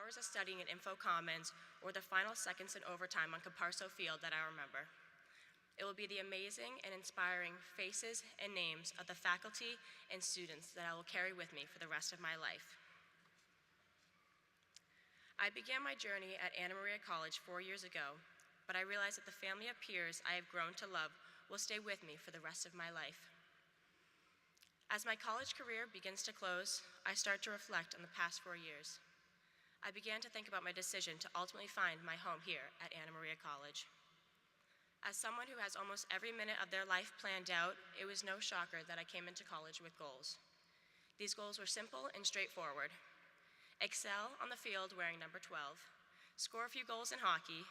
hours of studying in Info Commons or the final seconds in overtime on Caparso Field that I remember. It will be the amazing and inspiring faces and names of the faculty and students that I will carry with me for the rest of my life. I began my journey at Anna Maria College 4 years ago, but I realized that the family of peers I have grown to love will stay with me for the rest of my life. As my college career begins to close, I start to reflect on the past 4 years. I began to think about my decision to ultimately find my home here at Anna Maria College. As someone who has almost every minute of their life planned out, it was no shocker that I came into college with goals. These goals were simple and straightforward. Excel on the field wearing number 12, score a few goals in hockey,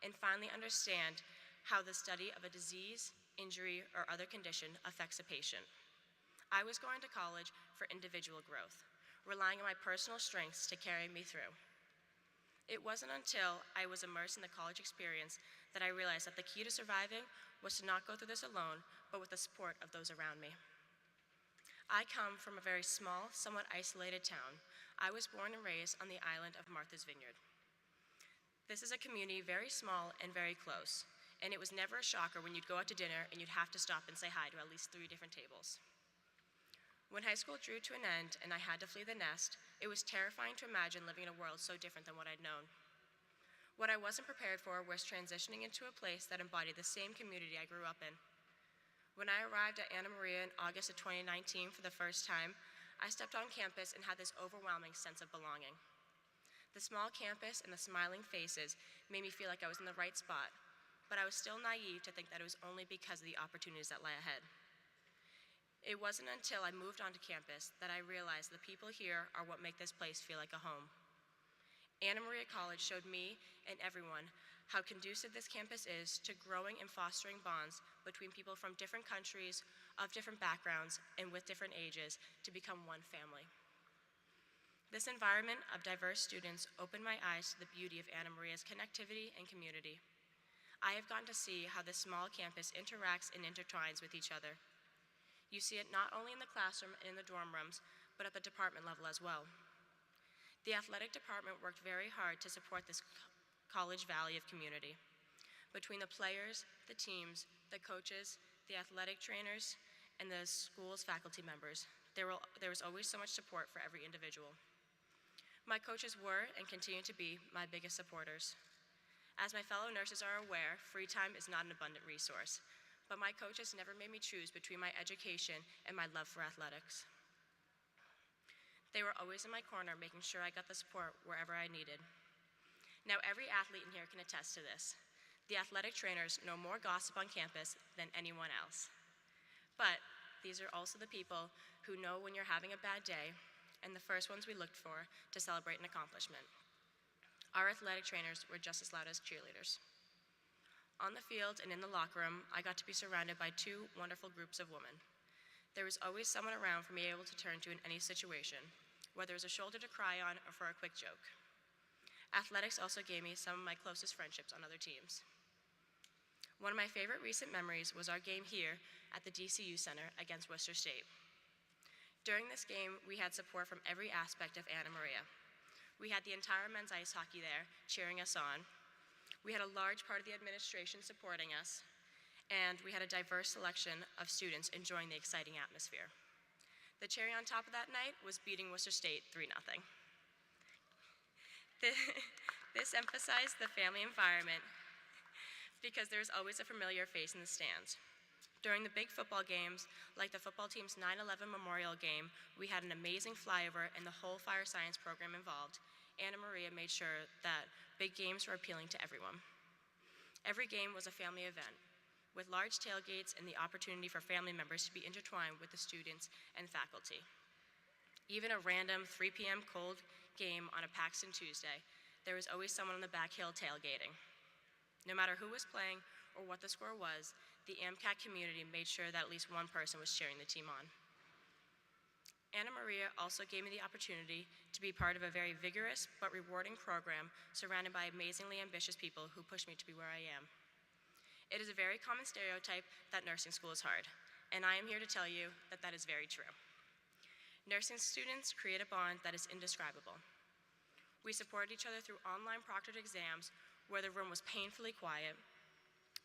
and finally understand how the study of a disease, injury, or other condition affects a patient. I was going to college for individual growth, relying on my personal strengths to carry me through. It wasn't until I was immersed in the college experience that I realized that the key to surviving was to not go through this alone, but with the support of those around me. I come from a very small, somewhat isolated town. I was born and raised on the island of Martha's Vineyard. This is a community very small and very close, and it was never a shocker when you'd go out to dinner and you'd have to stop and say hi to at least 3 different tables. When high school drew to an end and I had to flee the nest, it was terrifying to imagine living in a world so different than what I'd known. What I wasn't prepared for was transitioning into a place that embodied the same community I grew up in. When I arrived at Anna Maria in August of 2019 for the first time, I stepped on campus and had this overwhelming sense of belonging. The small campus and the smiling faces made me feel like I was in the right spot, but I was still naive to think that it was only because of the opportunities that lay ahead. It wasn't until I moved onto campus that I realized the people here are what make this place feel like a home. Anna Maria College showed me and everyone how conducive this campus is to growing and fostering bonds between people from different countries, of different backgrounds, and with different ages to become one family. This environment of diverse students opened my eyes to the beauty of Anna Maria's connectivity and community. I have gotten to see how this small campus interacts and intertwines with each other. You see it not only in the classroom and in the dorm rooms, but at the department level as well. The athletic department worked very hard to support this college valley of community. Between the players, the teams, the coaches, the athletic trainers, and the school's faculty members, there was always so much support for every individual. My coaches were and continue to be my biggest supporters. As my fellow nurses are aware, free time is not an abundant resource, but my coaches never made me choose between my education and my love for athletics. They were always in my corner, making sure I got the support wherever I needed. Now, every athlete in here can attest to this. The athletic trainers know more gossip on campus than anyone else. But these are also the people who know when you're having a bad day, and the first ones we looked for to celebrate an accomplishment. Our athletic trainers were just as loud as cheerleaders. On the field and in the locker room, I got to be surrounded by 2 wonderful groups of women. There was always someone around for me able to turn to in any situation, whether it was a shoulder to cry on or for a quick joke. Athletics also gave me some of my closest friendships on other teams. One of my favorite recent memories was our game here at the DCU Center against Worcester State. During this game, we had support from every aspect of Anna Maria. We had the entire men's ice hockey there cheering us on. We had a large part of the administration supporting us, and we had a diverse selection of students enjoying the exciting atmosphere. The cherry on top of that night was beating Worcester State 3-0. This emphasized the family environment because there's always a familiar face in the stands. During the big football games, like the football team's 9/11 Memorial Game, we had an amazing flyover and the whole fire science program involved. Anna Maria made sure that big games were appealing to everyone. Every game was a family event, with large tailgates and the opportunity for family members to be intertwined with the students and faculty. Even a random 3 p.m. cold game on a Paxton Tuesday, there was always someone on the back hill tailgating. No matter who was playing or what the score was, the AMCAT community made sure that at least one person was cheering the team on. Anna Maria also gave me the opportunity to be part of a very vigorous but rewarding program surrounded by amazingly ambitious people who pushed me to be where I am. It is a very common stereotype that nursing school is hard, and I am here to tell you that that is very true. Nursing students create a bond that is indescribable. We supported each other through online proctored exams where the room was painfully quiet.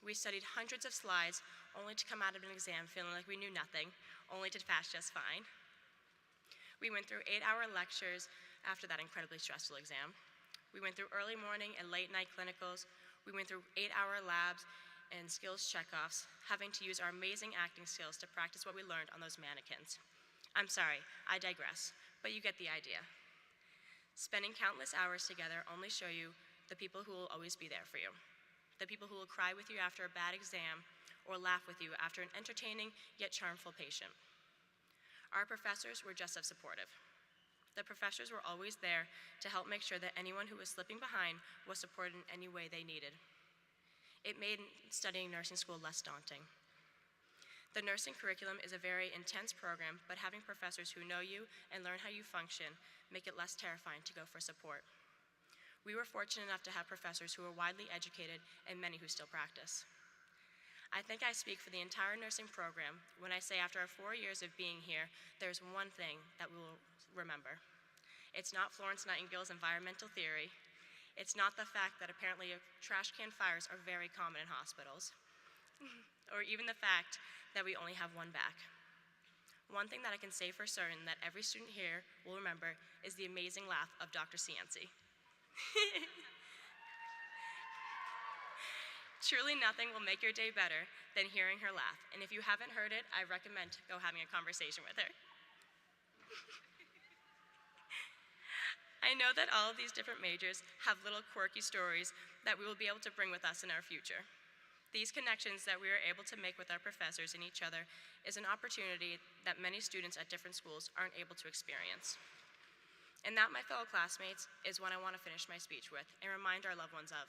We studied hundreds of slides only to come out of an exam feeling like we knew nothing, only to pass just fine. We went through 8-hour lectures after that incredibly stressful exam. We went through early morning and late night clinicals. We went through 8-hour labs and skills checkoffs, having to use our amazing acting skills to practice what we learned on those mannequins. I'm sorry, I digress, but you get the idea. Spending countless hours together only show you the people who will always be there for you, the people who will cry with you after a bad exam or laugh with you after an entertaining yet charmful patient. Our professors were just as supportive. The professors were always there to help make sure that anyone who was slipping behind was supported in any way they needed. It made studying nursing school less daunting. The nursing curriculum is a very intense program, but having professors who know you and learn how you function make it less terrifying to go for support. We were fortunate enough to have professors who were widely educated and many who still practice. I think I speak for the entire nursing program when I say after our 4 years of being here, there's one thing that we will remember. It's not Florence Nightingale's environmental theory. It's not the fact that apparently trash can fires are very common in hospitals, or even the fact that we only have one back. One thing that I can say for certain that every student here will remember is the amazing laugh of Dr. Cianci. Truly nothing will make your day better than hearing her laugh, and if you haven't heard it, I recommend go having a conversation with her. I know that all of these different majors have little quirky stories that we will be able to bring with us in our future. These connections that we are able to make with our professors and each other is an opportunity that many students at different schools aren't able to experience. And that, my fellow classmates, is what I want to finish my speech with and remind our loved ones of.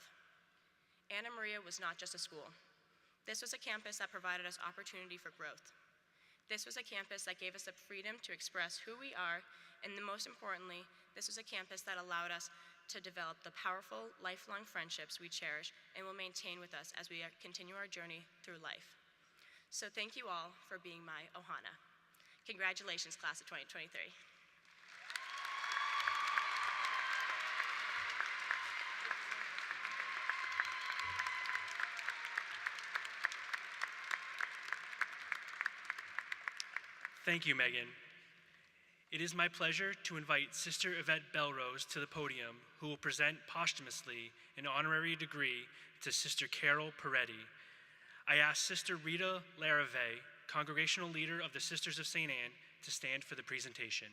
Anna Maria was not just a school. This was a campus that provided us opportunity for growth. This was a campus that gave us the freedom to express who we are, and most importantly, this was a campus that allowed us to develop the powerful, lifelong friendships we cherish and will maintain with us as we continue our journey through life. So thank you all for being my Ohana. Congratulations, class of 2023. Thank you, Megan. It is my pleasure to invite Sister Yvette Belrose to the podium, who will present posthumously an honorary degree to Sister Carol Peretti. I ask Sister Rita Larave, Congregational Leader of the Sisters of St. Anne, to stand for the presentation.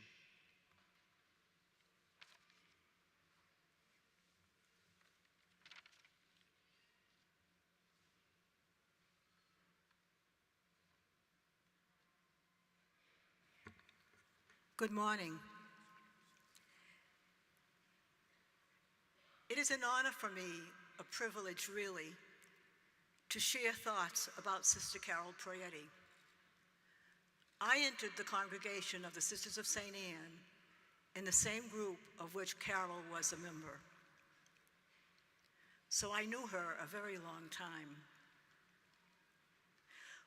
Good morning. It is an honor for me, a privilege really, to share thoughts about Sister Carol Peretti. I entered the congregation of the Sisters of St. Anne in the same group of which Carol was a member. So I knew her a very long time.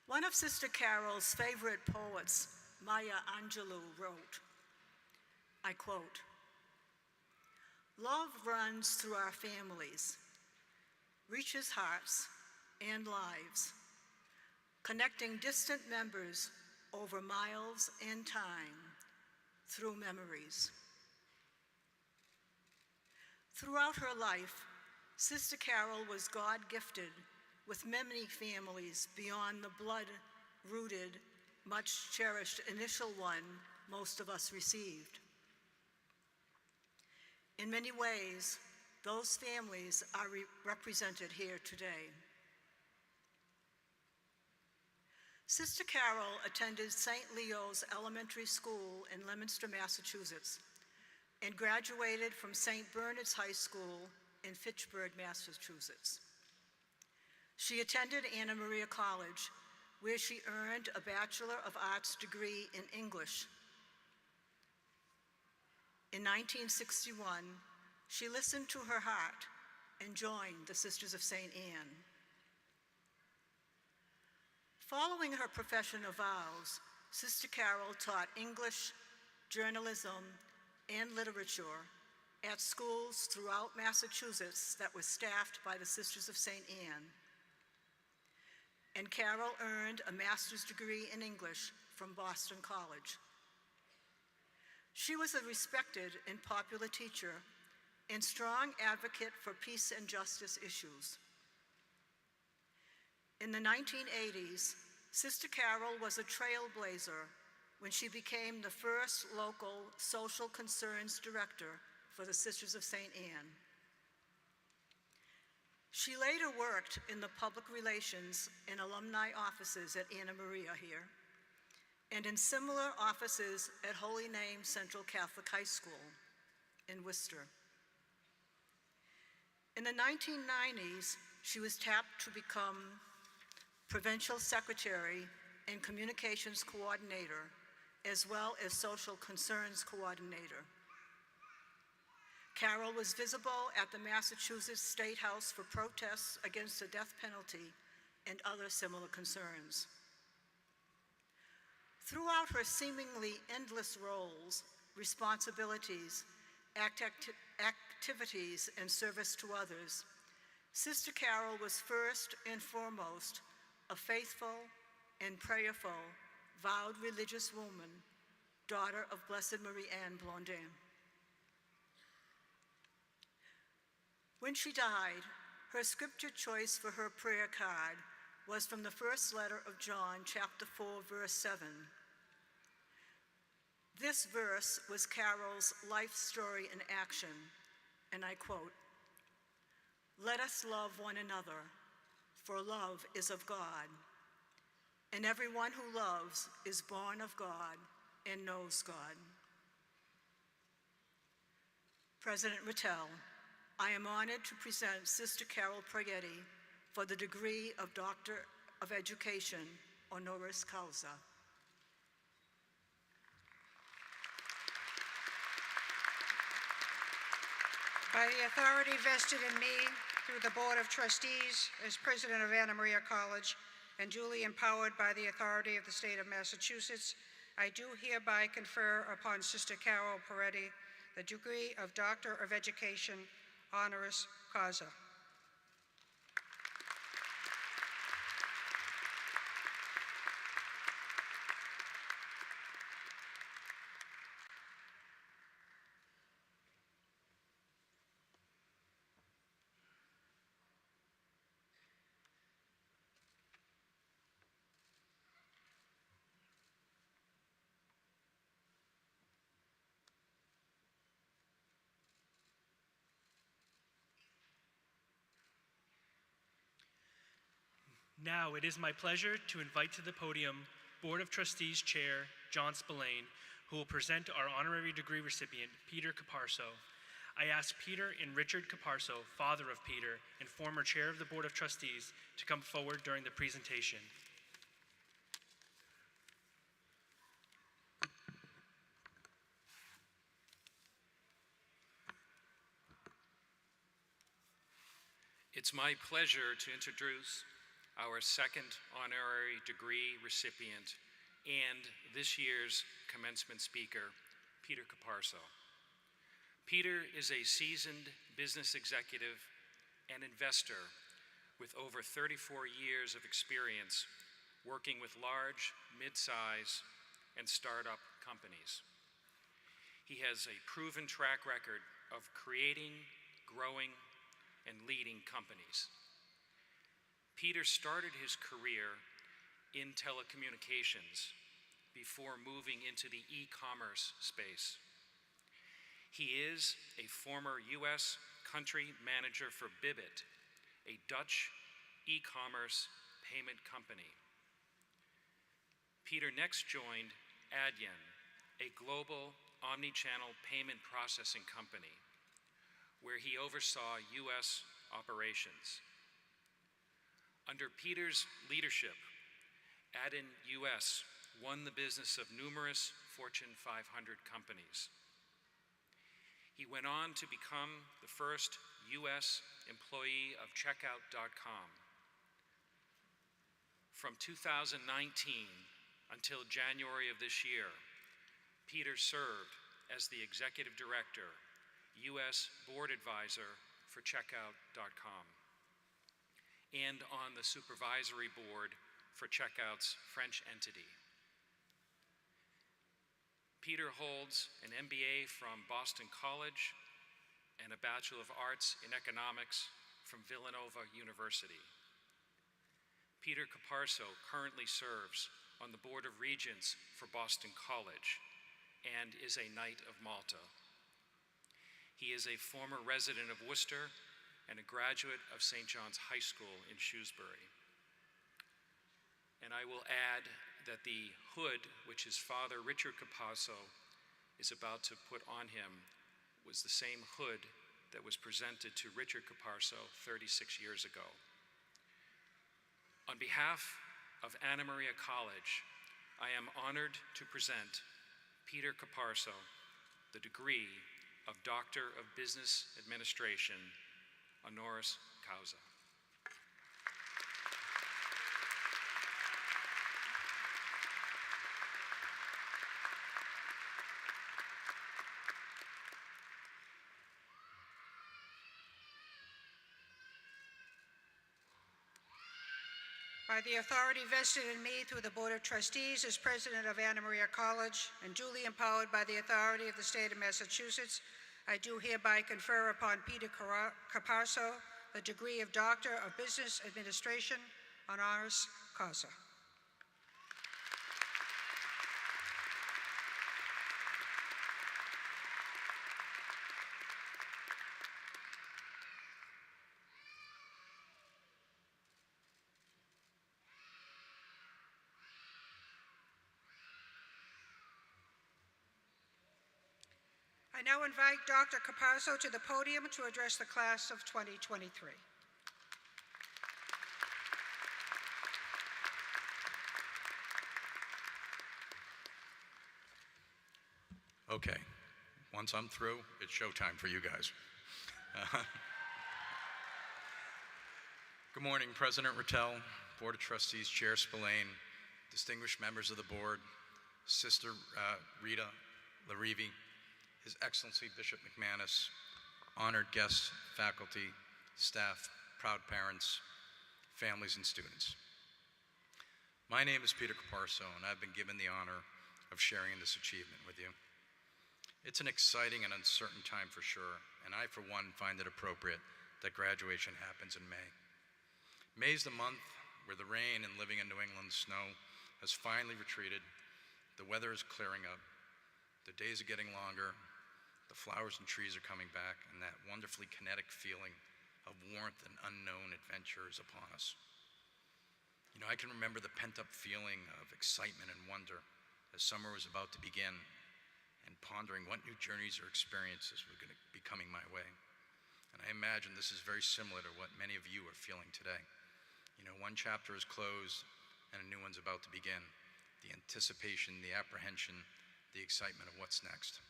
One of Sister Carol's favorite poets, Maya Angelou, wrote, I quote, "Love runs through our families, reaches hearts and lives, connecting distant members over miles and time through memories." Throughout her life, Sister Carol was God-gifted with many families beyond the blood-rooted, much-cherished initial one most of us received. In many ways, those families are represented here today. Sister Carol attended St. Leo's Elementary School in Leominster, Massachusetts, and graduated from St. Bernard's High School in Fitchburg, Massachusetts. She attended Anna Maria College, where she earned a Bachelor of Arts degree in English. In 1961, she listened to her heart and joined the Sisters of St. Anne. Following her profession of vows, Sister Carol taught English, journalism, and literature at schools throughout Massachusetts that were staffed by the Sisters of St. Anne. And Carol earned a master's degree in English from Boston College. She was a respected and popular teacher and strong advocate for peace and justice issues. In the 1980s, Sister Carol was a trailblazer when she became the first local social concerns director for the Sisters of St. Anne. She later worked in the public relations and alumni offices at Anna Maria here, and in similar offices at Holy Name Central Catholic High School in Worcester. In the 1990s, she was tapped to become Provincial Secretary and Communications Coordinator, as well as Social Concerns Coordinator. Carol was visible at the Massachusetts State House for protests against the death penalty and other similar concerns. Throughout her seemingly endless roles, responsibilities, activities, and service to others, Sister Carol was first and foremost a faithful and prayerful, vowed religious woman, daughter of Blessed Marie Anne Blondin. When she died, her scripture choice for her prayer card was from the first letter of John, chapter 4, verse 7. This verse was Carol's life story in action, and I quote, "Let us love one another, for love is of God, and everyone who loves is born of God and knows God." President Rattel, I am honored to present Sister Carol Prayetti for the degree of Doctor of Education, honoris causa. By the authority vested in me through the Board of Trustees as President of Anna Maria College and duly empowered by the authority of the state of Massachusetts, I do hereby confer upon Sister Carol Prayetti the degree of Doctor of Education, honoris causa. Now it is my pleasure to invite to the podium Board of Trustees Chair John Spillane, who will present our honorary degree recipient, Peter Caparso. I ask Peter and Richard Caparso, father of Peter and former chair of the Board of Trustees, to come forward during the presentation. It's my pleasure to introduce our second honorary degree recipient and this year's commencement speaker, Peter Caparso. Peter is a seasoned business executive and investor with over 34 years of experience working with large, mid-size, and startup companies. He has a proven track record of creating, growing, and leading companies. Peter started his career in telecommunications before moving into the e-commerce space. He is a former U.S. country manager for Bibbit, a Dutch e-commerce payment company. Peter next joined Adyen, a global omni-channel payment processing company, where he oversaw U.S. operations. Under Peter's leadership, Adyen US won the business of numerous Fortune 500 companies. He went on to become the first U.S. employee of Checkout.com. From 2019 until January of this year, Peter served as the executive director, U.S. Board Advisor for Checkout.com, and on the Supervisory Board for Checkout's French entity. Peter holds an MBA from Boston College and a Bachelor of Arts in Economics from Villanova University. Peter Caparso currently serves on the Board of Regents for Boston College and is a Knight of Malta. He is a former resident of Worcester and a graduate of St. John's High School in Shrewsbury. And I will add that the hood, which his father, Richard Caparso, is about to put on him, was the same hood that was presented to Richard Caparso 36 years ago. On behalf of Anna Maria College, I am honored to present Peter Caparso the degree of Doctor of Business Administration, honoris causa. By the authority vested in me through the Board of Trustees as President of Anna Maria College and duly empowered by the authority of the state of Massachusetts, I do hereby confer upon Peter Caparso the degree of Doctor of Business Administration, honoris causa. I now invite Dr. Caparso to the podium to address the class of 2023. Okay, once I'm through, it's showtime for you guys. Good morning, President Rattel, Board of Trustees Chair Spillane, distinguished members of the board, Sister Rita Larivi, His Excellency Bishop McManus, honored guests, faculty, staff, proud parents, families, and students. My name is Peter Caparso, and I've been given the honor of sharing in this achievement with you. It's an exciting and uncertain time for sure, and I, for one, find it appropriate that graduation happens in May. May is the month where the rain and living in New England snow has finally retreated, the weather is clearing up, the days are getting longer, the flowers and trees are coming back, and that wonderfully kinetic feeling of warmth and unknown adventure is upon us. You know, I can remember the pent-up feeling of excitement and wonder as summer was about to begin, and pondering what new journeys or experiences were going to be coming my way. And I imagine this is very similar to what many of you are feeling today. You know, one chapter is closed and a new one's about to begin. The anticipation, the apprehension, the excitement of what's next.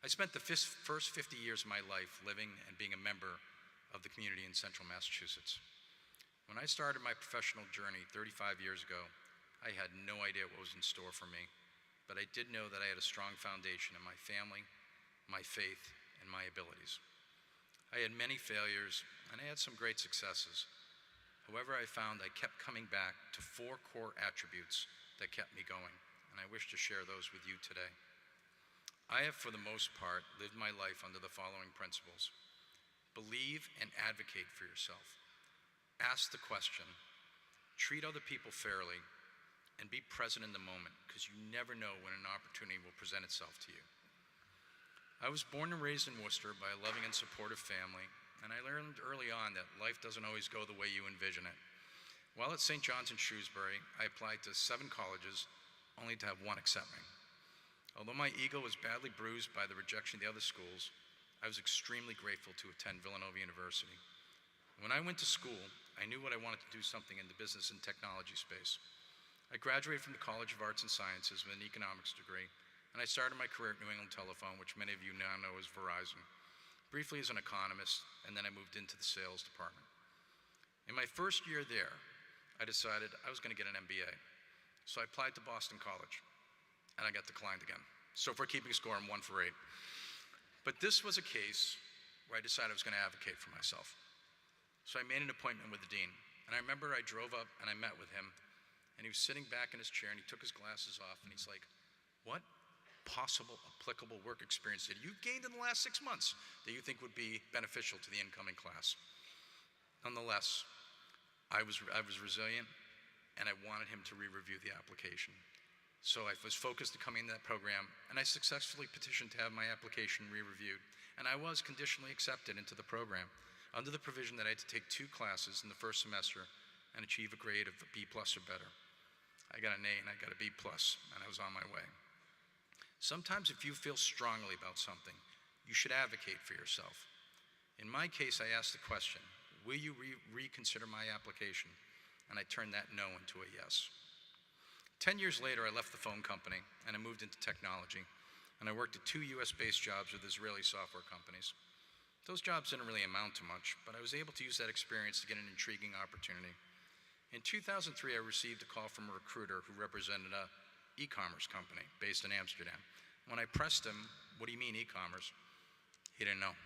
I spent the first 50 years of my life living and being a member of the community in central Massachusetts. When I started my professional journey 35 years ago, I had no idea what was in store for me, but I did know that I had a strong foundation in my family, my faith, and my abilities. I had many failures, and I had some great successes. However, I found I kept coming back to 4 core attributes that kept me going, and I wish to share those with you today. I have, for the most part, lived my life under the following principles. Believe and advocate for yourself. Ask the question. Treat other people fairly, and be present in the moment, because you never know when an opportunity will present itself to you. I was born and raised in Worcester by a loving and supportive family, and I learned early on that life doesn't always go the way you envision it. While at St. John's in Shrewsbury, I applied to 7 colleges, only to have 1 accept me. Although my ego was badly bruised by the rejection of the other schools, I was extremely grateful to attend Villanova University. When I went to school, I knew what I wanted to do something in the business and technology space. I graduated from the College of Arts and Sciences with an economics degree, and I started my career at New England Telephone, which many of you now know as Verizon, briefly as an economist, and then I moved into the sales department. In my first year there, I decided I was going to get an MBA. So I applied to Boston College, and I got declined again. So if we're keeping score, I'm 1 for 8. But this was a case where I decided I was going to advocate for myself. So I made an appointment with the dean. And I remember I drove up and I met with him, and he was sitting back in his chair and he took his glasses off and he's like, "What possible applicable work experience that you've gained in the last 6 months that you think would be beneficial to the incoming class?" Nonetheless, I was resilient, and I wanted him to re-review the application. So I was focused on coming to that program, and I successfully petitioned to have my application re-reviewed, and I was conditionally accepted into the program under the provision that I had to take 2 classes in the first semester and achieve a grade of a B+ or better. I got an A and I got a B+, and I was on my way. Sometimes if you feel strongly about something, you should advocate for yourself. In my case, I asked the question, will you reconsider my application? And I turned that no into a yes. 10 years later, I left the phone company and I moved into technology, and I worked at 2 US-based jobs with Israeli software companies. Those jobs didn't really amount to much, but I was able to use that experience to get an intriguing opportunity. In 2003, I received a call from a recruiter who represented an e-commerce company based in Amsterdam. When I pressed him, "What do you mean e-commerce?" he didn't know.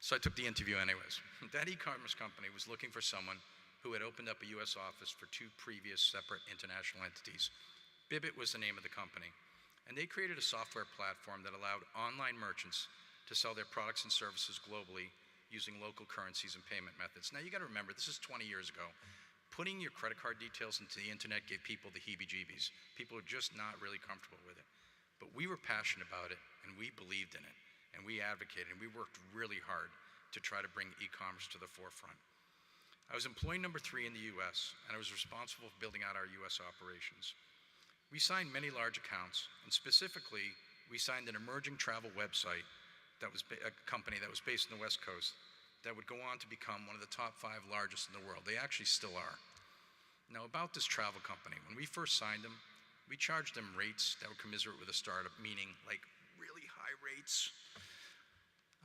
So I took the interview anyways. That e-commerce company was looking for someone who had opened up a US office for 2 previous separate international entities. Bibbit was the name of the company, and they created a software platform that allowed online merchants to sell their products and services globally using local currencies and payment methods. Now you gotta remember, this is 20 years ago. Putting your credit card details into the internet gave people the heebie-jeebies. People were just not really comfortable with it. But we were passionate about it, and we believed in it, and we advocated, and we worked really hard to try to bring e-commerce to the forefront. I was employee number 3 in the US, and I was responsible for building out our US operations. We signed many large accounts, and specifically, we signed an emerging travel website that was a company that was based in the West Coast that would go on to become one of the top 5 largest in the world. They actually still are. Now about this travel company, when we first signed them, we charged them rates that were commensurate with a startup, meaning like really high rates.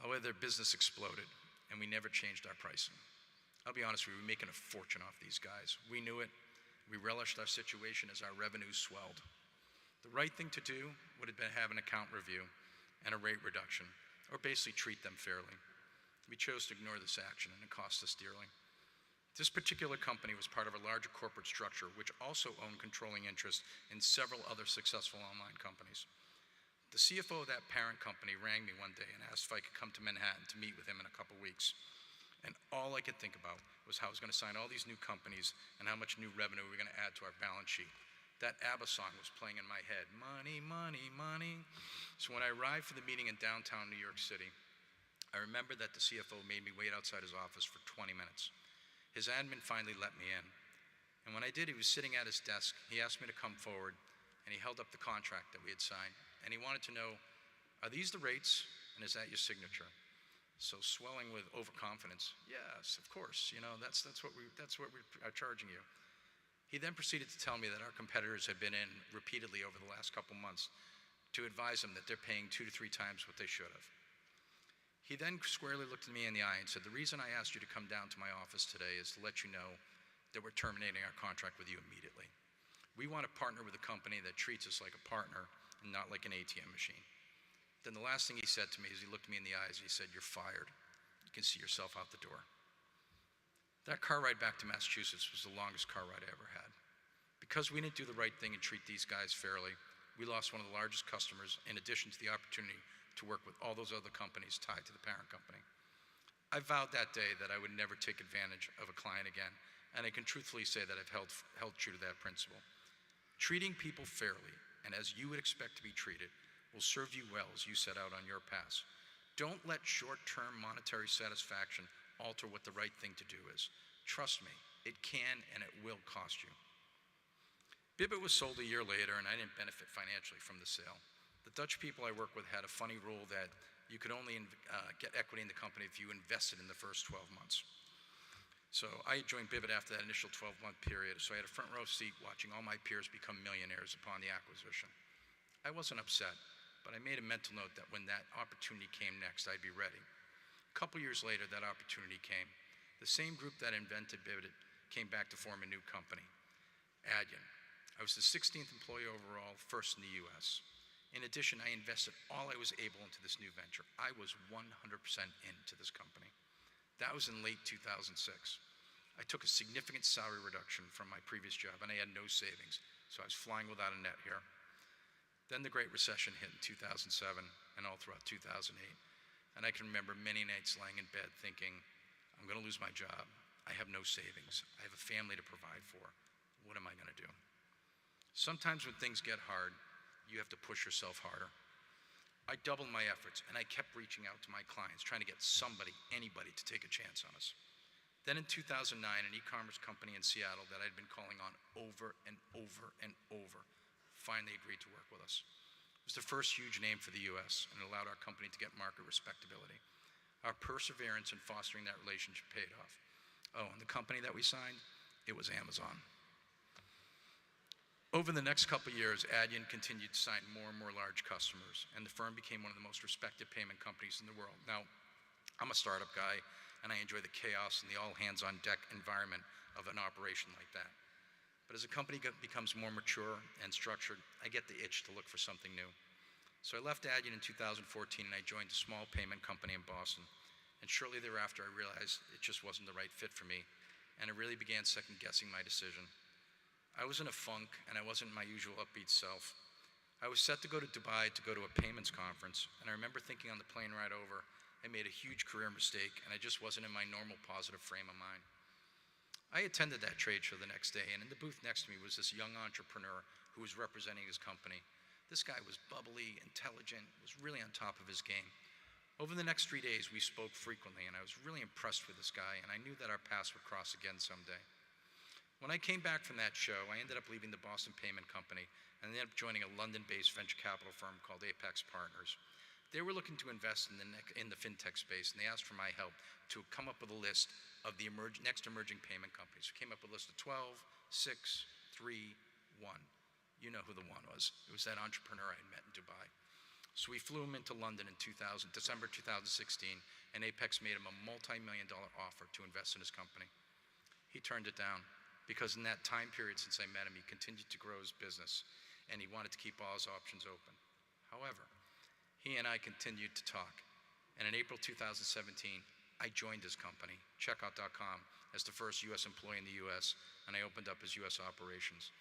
However, their business exploded, and we never changed our pricing. I'll be honest, we were making a fortune off these guys. We knew it. We relished our situation as our revenues swelled. The right thing to do would have been have an account review and a rate reduction, or basically treat them fairly. We chose to ignore this action, and it cost us dearly. This particular company was part of a larger corporate structure, which also owned controlling interest in several other successful online companies. The CFO of that parent company rang me one day and asked if I could come to Manhattan to meet with him in a couple weeks. And all I could think about was how I was going to sign all these new companies and how much new revenue we were going to add to our balance sheet. That ABBA song was playing in my head, money, money, money. So when I arrived for the meeting in downtown New York City, I remember that the CFO made me wait outside his office for 20 minutes. His admin finally let me in. And when I did, he was sitting at his desk. He asked me to come forward, and he held up the contract that we had signed. And he wanted to know, are these the rates, and is that your signature? So swelling with overconfidence, yes, of course, you know, that's what we are charging you. He then proceeded to tell me that our competitors had been in repeatedly over the last couple months to advise them that they're paying 2 to 3 times what they should have. He then squarely looked at me in the eye and said, the reason I asked you to come down to my office today is to let you know that we're terminating our contract with you immediately. We want to partner with a company that treats us like a partner and not like an ATM machine. Then the last thing he said to me is he looked me in the eyes and he said, you're fired. You can see yourself out the door. That car ride back to Massachusetts was the longest car ride I ever had. Because we didn't do the right thing and treat these guys fairly, we lost one of the largest customers in addition to the opportunity to work with all those other companies tied to the parent company. I vowed that day that I would never take advantage of a client again, and I can truthfully say that I've held true to that principle. Treating people fairly, and as you would expect to be treated, will serve you well as you set out on your path. Don't let short-term monetary satisfaction alter what the right thing to do is. Trust me, it can and it will cost you. Bibbit was sold a year later, and I didn't benefit financially from the sale. The Dutch people I work with had a funny rule that you could only get equity in the company if you invested in the first 12 months. So I joined Bibbit after that initial 12-month period, so I had a front row seat watching all my peers become millionaires upon the acquisition. I wasn't upset, but I made a mental note that when that opportunity came next, I'd be ready. A couple years later, that opportunity came. The same group that invented Bibbit came back to form a new company, Adyen. I was the 16th employee overall, first in the US. In addition, I invested all I was able into this new venture. I was 100% into this company. That was in late 2006. I took a significant salary reduction from my previous job, and I had no savings, so I was flying without a net here. Then the Great Recession hit in 2007 and all throughout 2008, and I can remember many nights lying in bed thinking, I'm going to lose my job. I have no savings. I have a family to provide for. What am I going to do? Sometimes when things get hard, you have to push yourself harder. I doubled my efforts, and I kept reaching out to my clients, trying to get somebody, anybody, to take a chance on us. Then in 2009, an e-commerce company in Seattle that I'd been calling on over and over and over finally agreed to work with us. It was the first huge name for the US, and it allowed our company to get market respectability. Our perseverance in fostering that relationship paid off. Oh, and the company that we signed, it was Amazon. Over the next couple of years, Adyen continued to sign more and more large customers, and the firm became one of the most respected payment companies in the world. Now, I'm a startup guy, and I enjoy the chaos and the all-hands-on-deck environment of an operation like that. But as a company becomes more mature and structured, I get the itch to look for something new. So I left Adyen in 2014, and I joined a small payment company in Boston. And shortly thereafter, I realized it just wasn't the right fit for me, and I really began second-guessing my decision. I was in a funk, and I wasn't my usual upbeat self. I was set to go to Dubai to go to a payments conference, and I remember thinking on the plane ride over, I made a huge career mistake, and I just wasn't in my normal positive frame of mind. I attended that trade show the next day, and in the booth next to me was this young entrepreneur who was representing his company. This guy was bubbly, intelligent, was really on top of his game. Over the next 3 days, we spoke frequently, and I was really impressed with this guy, and I knew that our paths would cross again someday. When I came back from that show, I ended up leaving the Boston Payment Company and ended up joining a London-based venture capital firm called Apex Partners. They were looking to invest in the fintech space, and they asked for my help to come up with a list of the next emerging payment companies. We came up with a list of 12, 6, 3, 1. You know who the one was. It was that entrepreneur I had met in Dubai. So we flew him into London in December 2016, and Apex made him a multi-million-dollar offer to invest in his company. He turned it down, because in that time period since I met him, he continued to grow his business, and he wanted to keep all his options open. However, he and I continued to talk, and in April 2017, I joined his company, Checkout.com, as the first US employee in the US, and I opened up his US operations.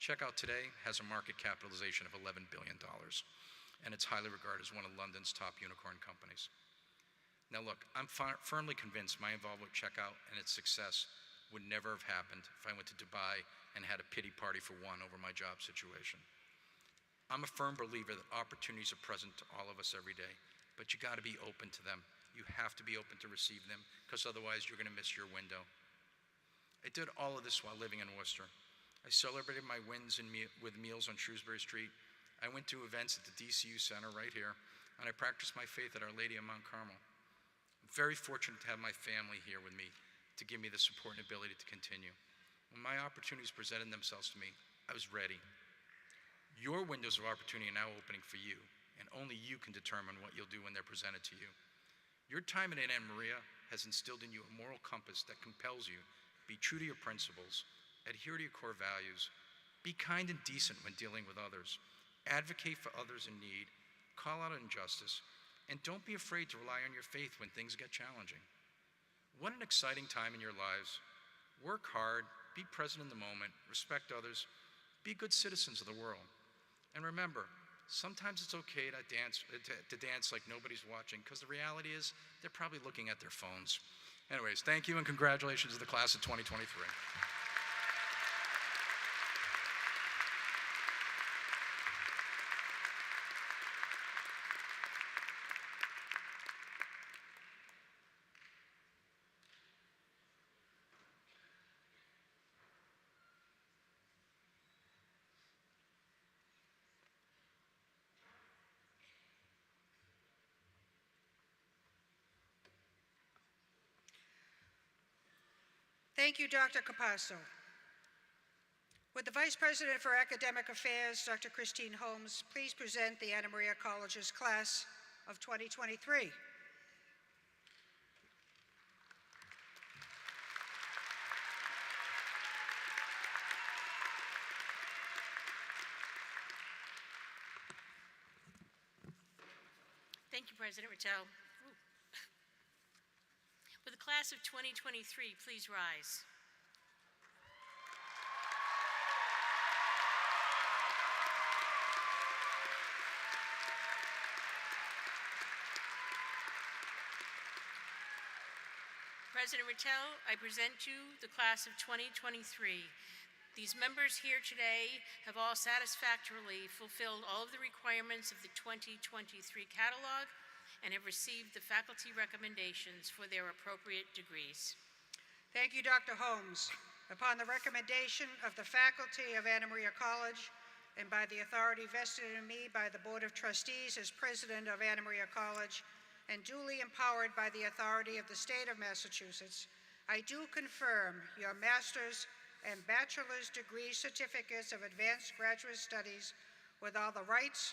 Checkout today has a market capitalization of $11 billion, and it's highly regarded as one of London's top unicorn companies. Now look, I'm firmly convinced my involvement with Checkout and its success would never have happened if I went to Dubai and had a pity party for one over my job situation. I'm a firm believer that opportunities are present to all of us every day, but you gotta be open to them. You have to be open to receive them, because otherwise you're gonna miss your window. I did all of this while living in Worcester. I celebrated my wins with meals on Shrewsbury Street. I went to events at the DCU Center right here, and I practiced my faith at Our Lady of Mount Carmel. I'm very fortunate to have my family here with me to give me the support and ability to continue. When my opportunities presented themselves to me, I was ready. Your windows of opportunity are now opening for you, and only you can determine what you'll do when they're presented to you. Your time at Anna Maria has instilled in you a moral compass that compels you to be true to your principles, adhere to your core values, be kind and decent when dealing with others, advocate for others in need, call out injustice, and don't be afraid to rely on your faith when things get challenging. What an exciting time in your lives. Work hard, be present in the moment, respect others, be good citizens of the world. And remember, sometimes it's okay to dance like nobody's watching, because the reality is they're probably looking at their phones. Anyways, thank you and congratulations to the class of 2023. Thank you, Dr. Capasso. Would the Vice President for Academic Affairs, Dr. Christine Holmes, please present the Anna Maria College's class of 2023. Thank you, President Rattel. Will the class of 2023 please rise? President Rattel, I present you the class of 2023. These members here today have all satisfactorily fulfilled all of the requirements of the 2023 catalog and have received the faculty recommendations for their appropriate degrees. Thank you, Dr. Holmes. Upon the recommendation of the faculty of Anna Maria College and by the authority vested in me by the Board of Trustees as president of Anna Maria College and duly empowered by the authority of the state of Massachusetts, I do confirm your master's and bachelor's degree certificates of advanced graduate studies with all the rights,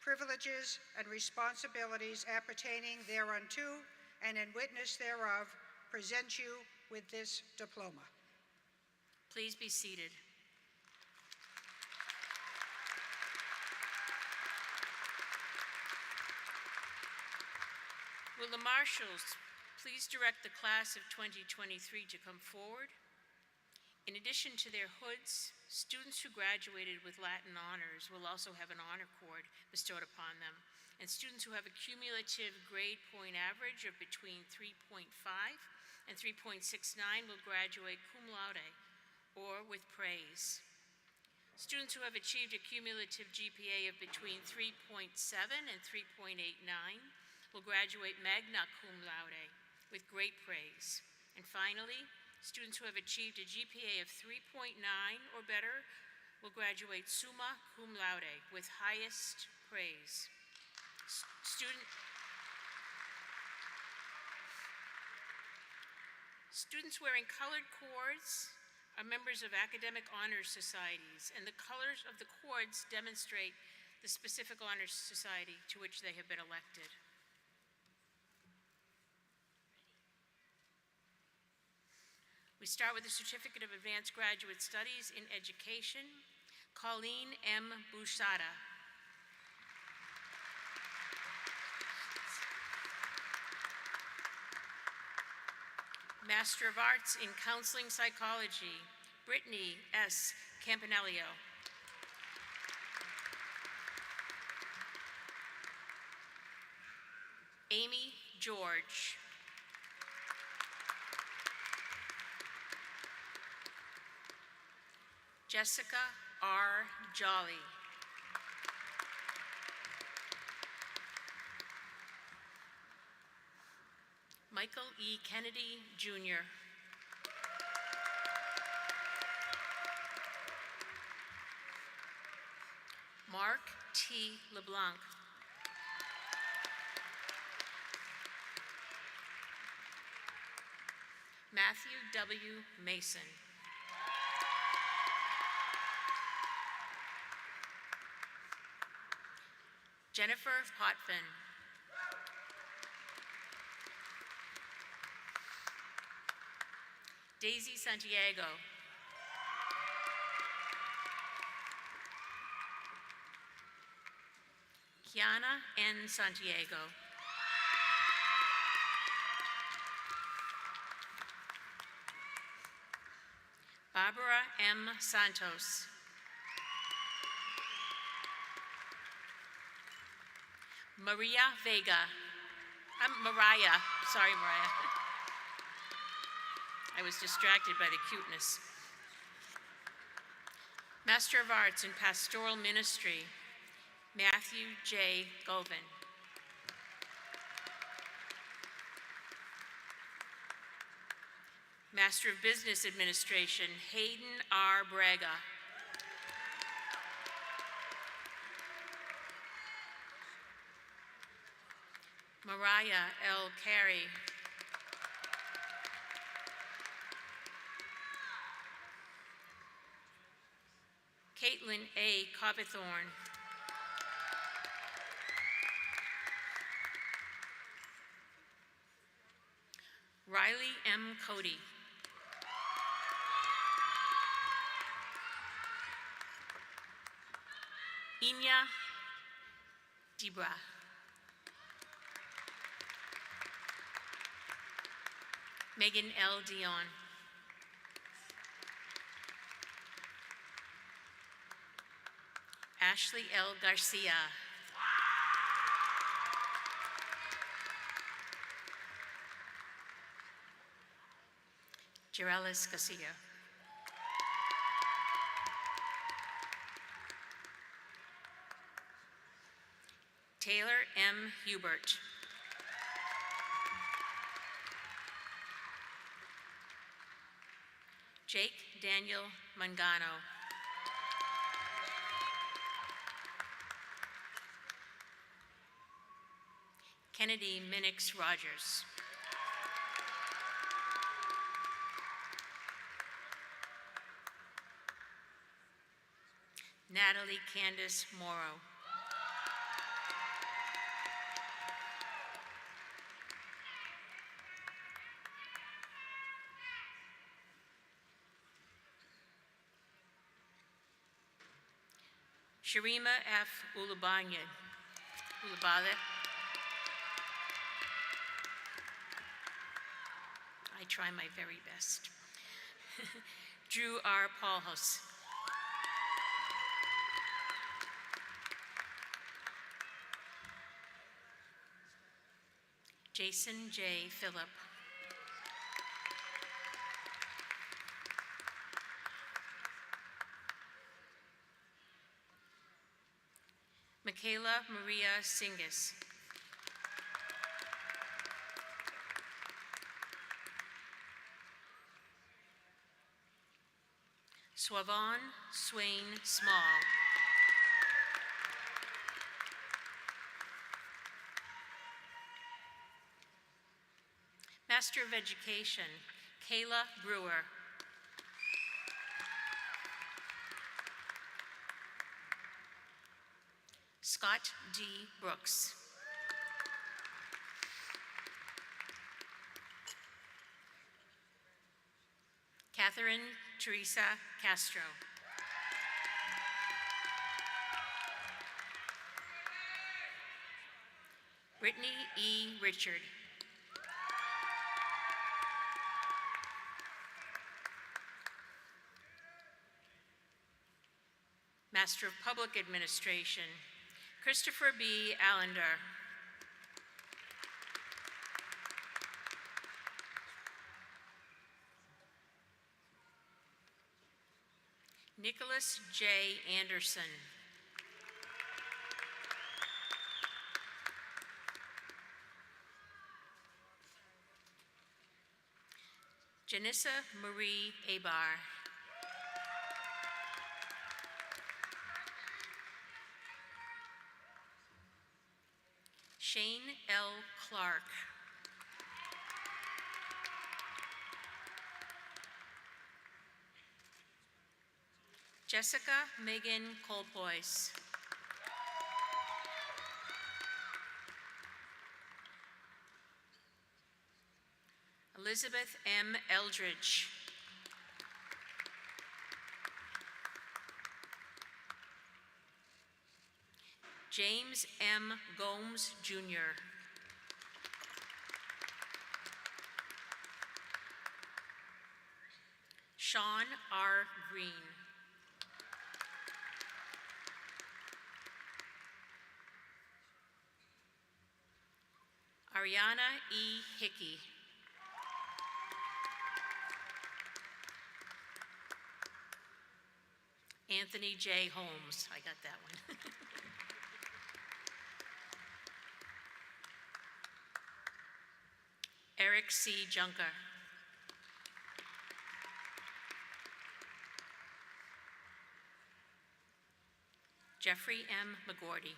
privileges, and responsibilities appertaining thereunto, and in witness thereof, present you with this diploma. Please be seated. Will the marshals please direct the class of 2023 to come forward? In addition to their hoods, students who graduated with Latin honors will also have an honor cord bestowed upon them, and students who have a cumulative grade point average of between 3.5 and 3.69 will graduate cum laude, or with praise. Students who have achieved a cumulative GPA of between 3.7 and 3.89 will graduate magna cum laude, with great praise. And finally, students who have achieved a GPA of 3.9 or better will graduate summa cum laude, with highest praise. Students wearing colored cords are members of academic honors societies, and the colors of the cords demonstrate the specific honors society to which they have been elected. We start with the Certificate of Advanced Graduate Studies in Education, Colleen M. Busada. Master of Arts in Counseling Psychology, Brittany S. Campanello. Amy George. Jessica R. Jolly. Michael E. Kennedy, Jr. Mark T. LeBlanc. Matthew W. Mason. Jennifer Potvin. Daisy Santiago. Kiana N. Santiago. Barbara M. Santos. Maria Vega. Mariah. Sorry, Mariah. I was distracted by the cuteness. Master of Arts in Pastoral Ministry, Matthew J. Govan. Master of Business Administration, Hayden R. Braga. Mariah L. Carey. Caitlin A. Cobethorn. Riley M. Cody. Inya Dibra. Megan L. Dion. Ashley L. Garcia. Jerelis Garcia. Taylor M. Hubert. Jake Daniel Mangano. Kennedy Minix Rogers. Natalie Candace Morrow. Sharima F. Ulubale. I try my very best. Drew R. Paulhouse. Jason J. Phillip. Michaela Maria Singis. Swavon Swain Small. Master of Education, Kayla Brewer. Scott D. Brooks. Catherine Teresa Castro. Brittany E. Richard. Master of Public Administration, Christopher B. Allender. Nicholas J. Anderson. Janissa Marie Abar. Shane L. Clark. Jessica Megan Colpois. Elizabeth M. Eldridge. James M. Gomes, Jr. Sean R. Green. Ariana E. Hickey. Anthony J. Holmes, I got that one. Eric C. Junker. Jeffrey M. McGordy.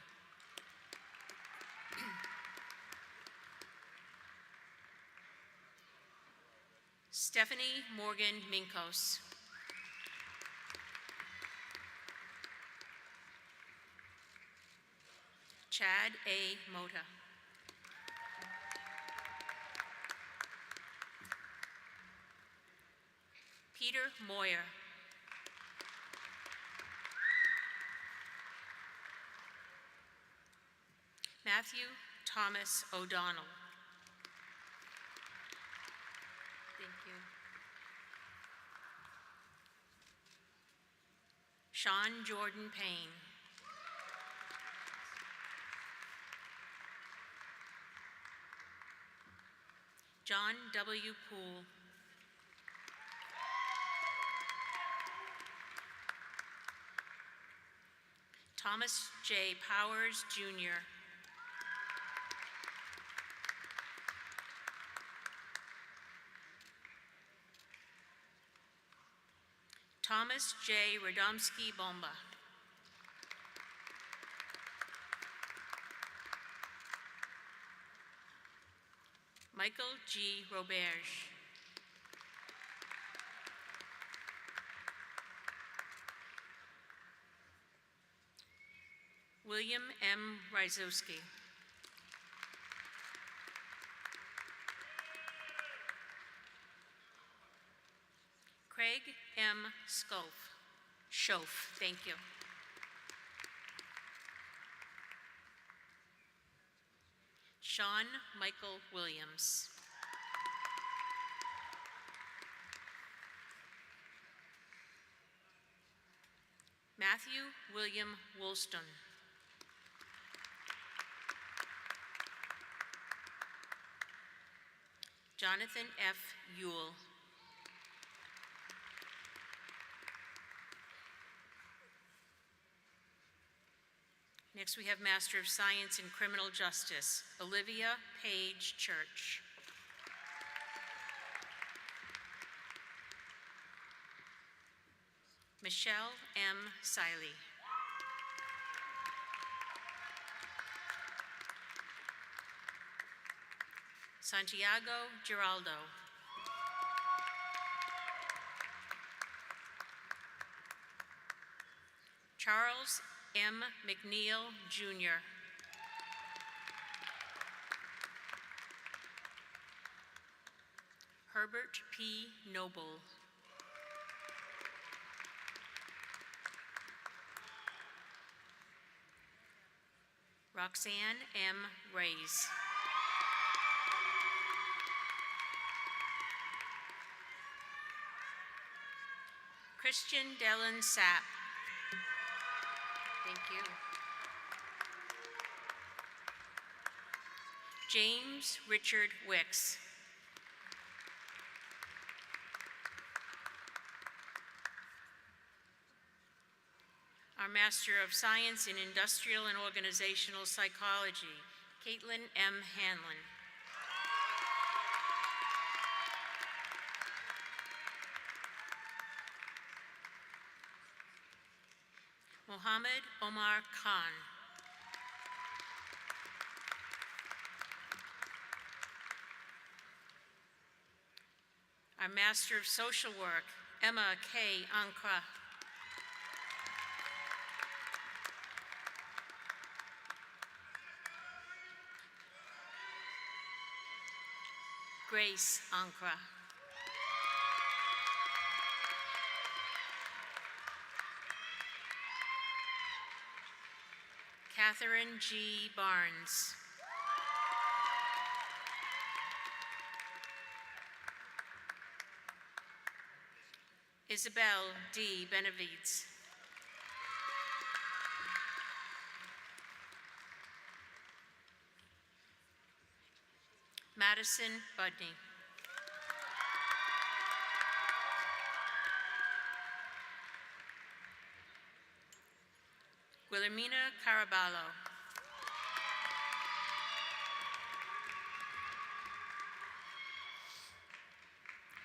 Stephanie Morgan Minkos. Chad A. Mota. Peter Moyer. Matthew Thomas O'Donnell. John Jordan Payne. John W. Poole. Thomas J. Powers, Jr. Thomas J. Radomski Bomba. Michael G. Roberge. William M. Ryzowski. Craig M. Schoaf, thank you. Sean Michael Williams. Matthew William Woolston. Jonathan F. Ewell. Next, we have Master of Science in Criminal Justice, Olivia Page Church. Michelle M. Siley. Santiago Giraldo. Charles M. McNeil, Jr. Herbert P. Noble. Roxanne M. Reyes. Christian Dellen Sapp. Thank you. James Richard Wicks. Our Master of Science in Industrial and Organizational Psychology, Caitlin M. Hanlon. Mohammed Omar Khan. Our Master of Social Work, Emma K. Ankra. Grace Ankra. Catherine G. Barnes. Isabel D. Benavides. Madison Budney. Guillermina Caraballo.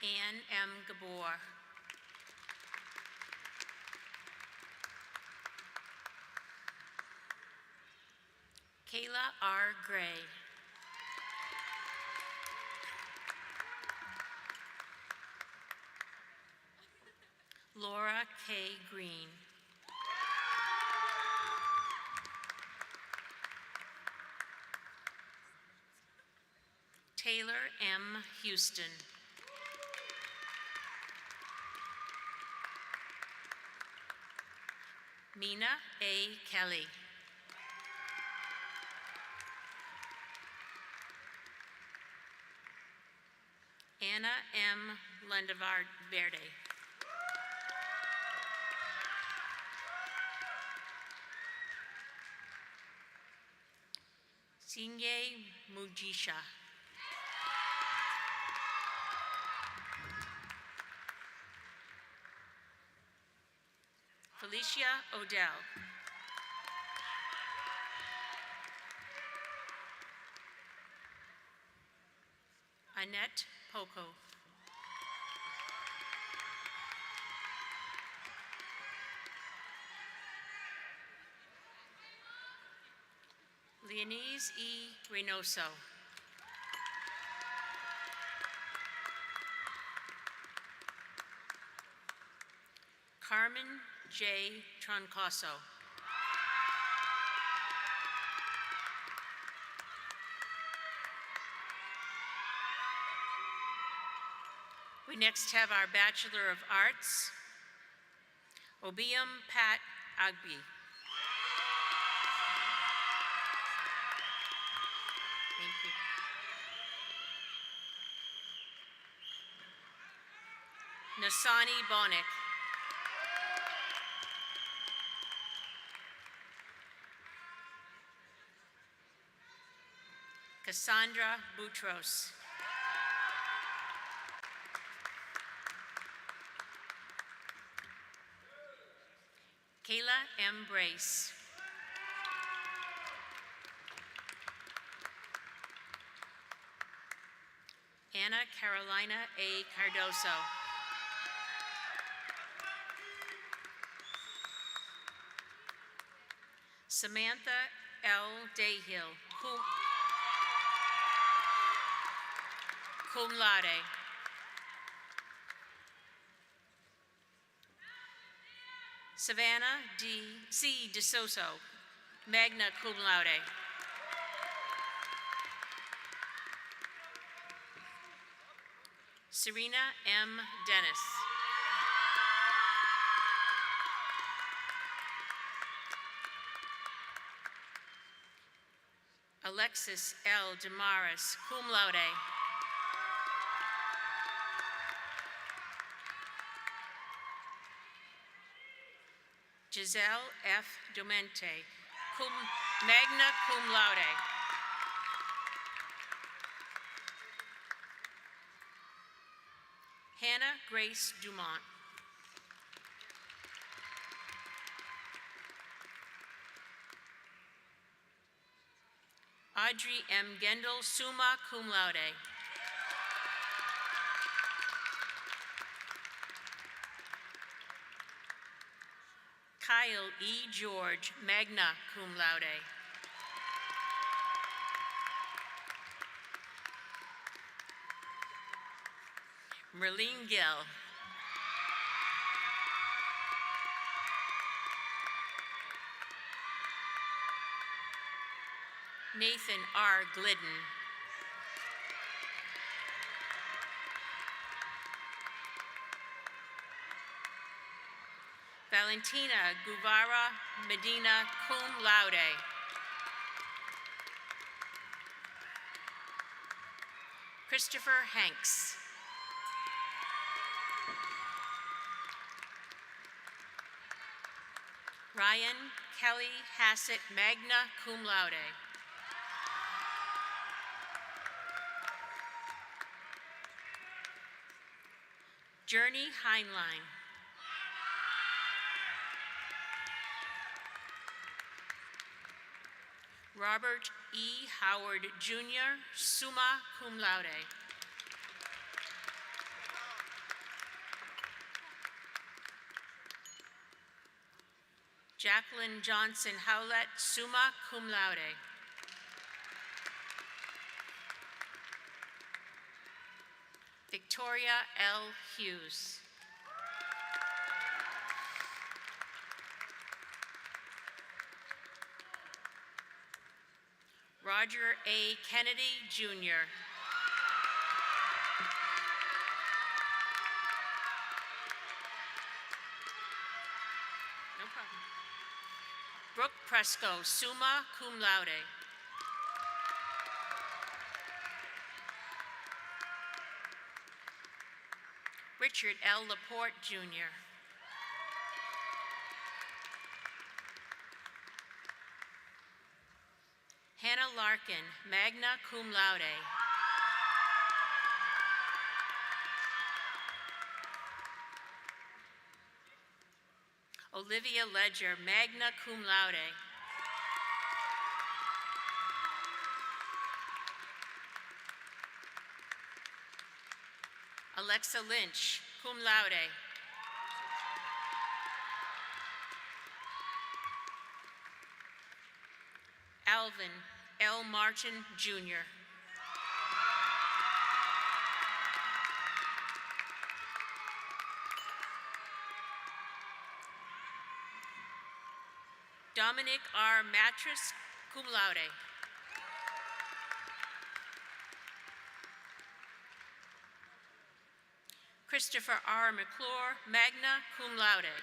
Anne M. Gabor. Kayla R. Gray. Laura K. Green. Taylor M. Houston. Mina A. Kelly. Anna M. Lendevard Verde. Sinye Mujisha. Felicia Odell. Annette Poco. Leonise E. Reynoso. Carmen J. Troncoso. We next have our Bachelor of Arts, Obiam Pat Agbi. Thank you. Nasani Bonik. Cassandra Boutros. Kayla M. Brace. Anna Carolina A. Cardoso. Samantha L. Dayhill, cum laude. Savannah C. DeSoso, magna cum laude. Serena M. Dennis. Alexis L. Damaris, cum laude. Giselle F. Domente, magna cum laude. Hannah Grace Dumont. Audrey M. Gendel, summa cum laude. Kyle E. George, magna cum laude. Merlene Gill. Nathan R. Glidden. Valentina Guevara Medina, cum laude. Christopher Hanks. Ryan Kelly Hassett, magna cum laude. Journey Heinlein. Robert E. Howard Jr., summa cum laude. Jacqueline Johnson Howlett, summa cum laude. Victoria L. Hughes. Roger A. Kennedy, Jr. No problem. Brooke Presco, summa cum laude. Richard L. Laporte, Jr. Hannah Larkin, magna cum laude. Olivia Ledger, magna cum laude. Alexa Lynch, cum laude. Alvin L. Martin, Jr. Dominic R. Mattress, cum laude. Christopher R. McClure, magna cum laude.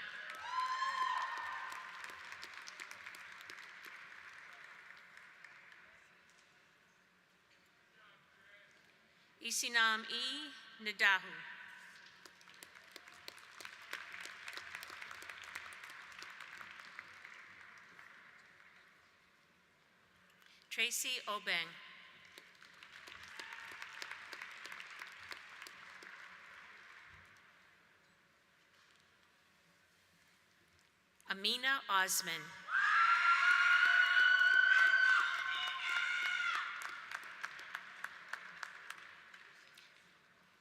Isinam E. Nadahu. Tracy Obeng. Amina Osman.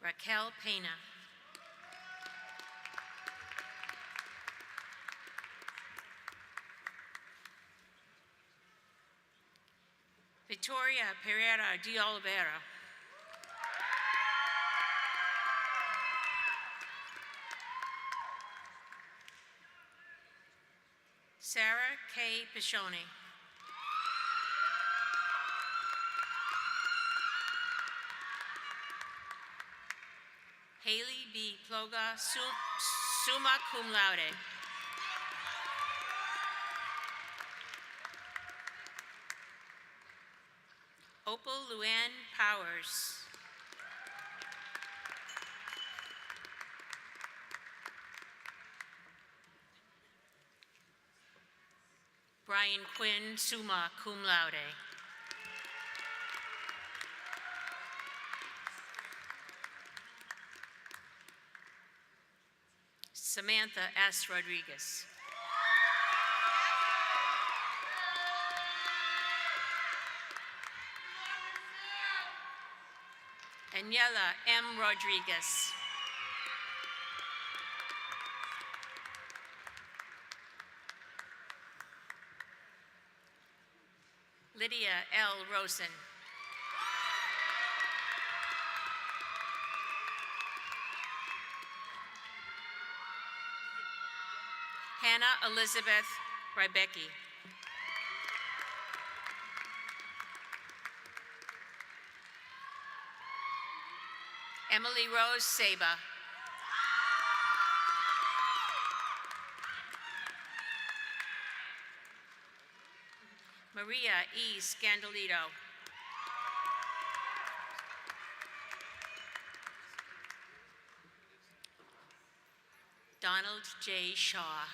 Raquel Pena. Victoria Pereira de Oliveira. Sarah K. Pichoni. Haley B. Ploga, summa cum laude. Opal Luann Powers. Brian Quinn, summa cum laude. Samantha S. Rodriguez. Daniela M. Rodriguez. Lydia L. Rosen. Hannah Elizabeth Rybecki. Emily Rose Saba. Maria E. Scandalito. Donald J. Shaw.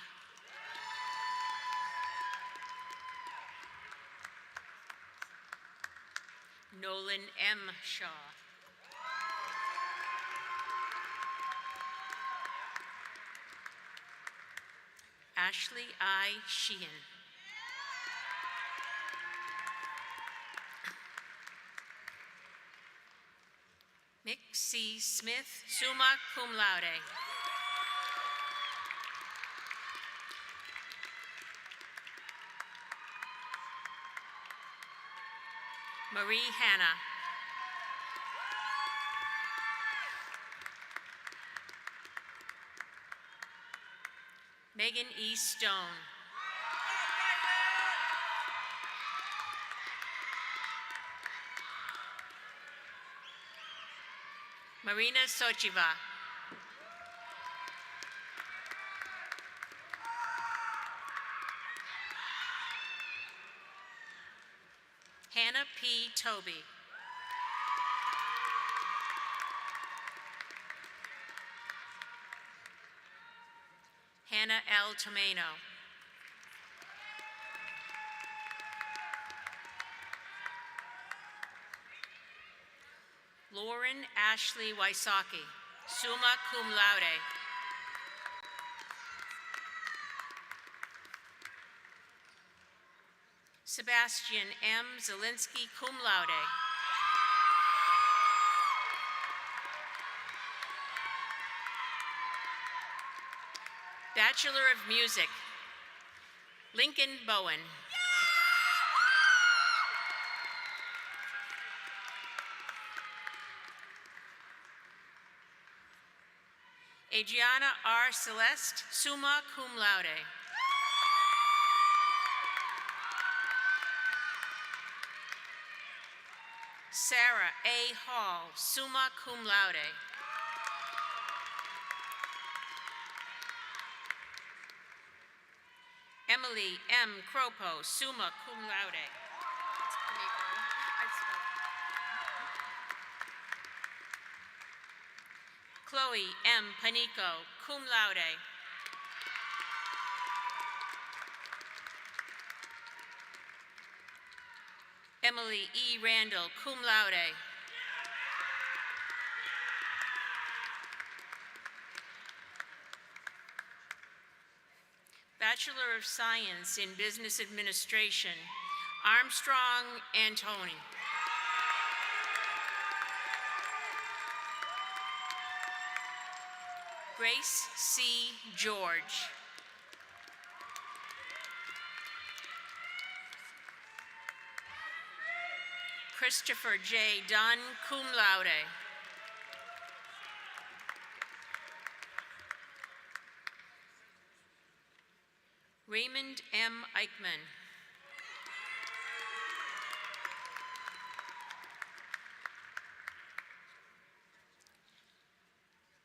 Nolan M. Shaw. Ashley I. Sheehan. Mick C. Smith, summa cum laude. Marie Hanna. Megan E. Stone. Marina Sochiva. Hannah P. Toby. Hannah L. Tomeno. Lauren Ashley Wysocki, summa cum laude. Sebastian M. Zielinski, cum laude. Bachelor of Music, Lincoln Bowen. Adriana R. Celeste, summa cum laude. Sarah A. Hall, summa cum laude. Emily M. Cropo, summa cum laude. Chloe M. Panico, cum laude. Emily E. Randall, cum laude. Bachelor of Science in Business Administration, Armstrong Antoni. Grace C. George. Christopher J. Dunn, cum laude. Raymond M. Eichmann.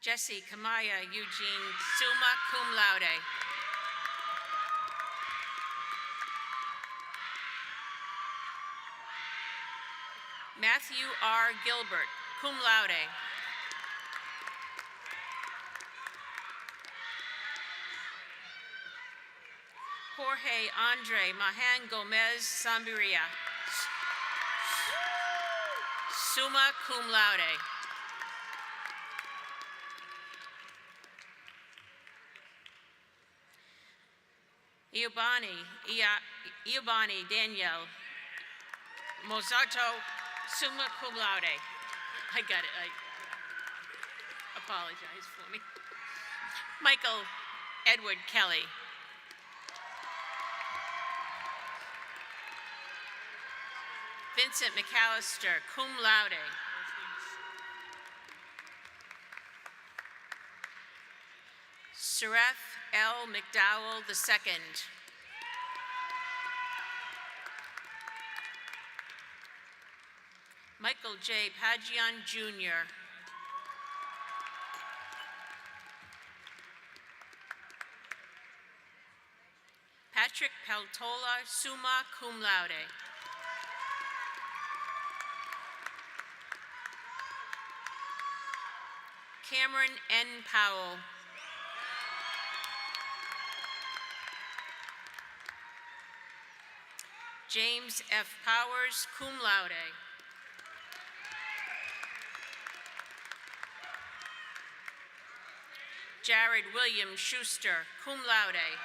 Jesse Kamaya Eugene, summa cum laude. Matthew R. Gilbert, cum laude. Jorge Andre Mahan Gomez Sambiria, summa cum laude. Iobani Danielle Mozato, summa cum laude. I got it. Apologize for me. Michael Edward Kelly. Vincent McAllister, cum laude. Seraph L. McDowell II. Michael J. Pagian Jr. Patrick Peltola, summa cum laude. Cameron N. Powell. James F. Powers, cum laude. Jared William Schuster, cum laude.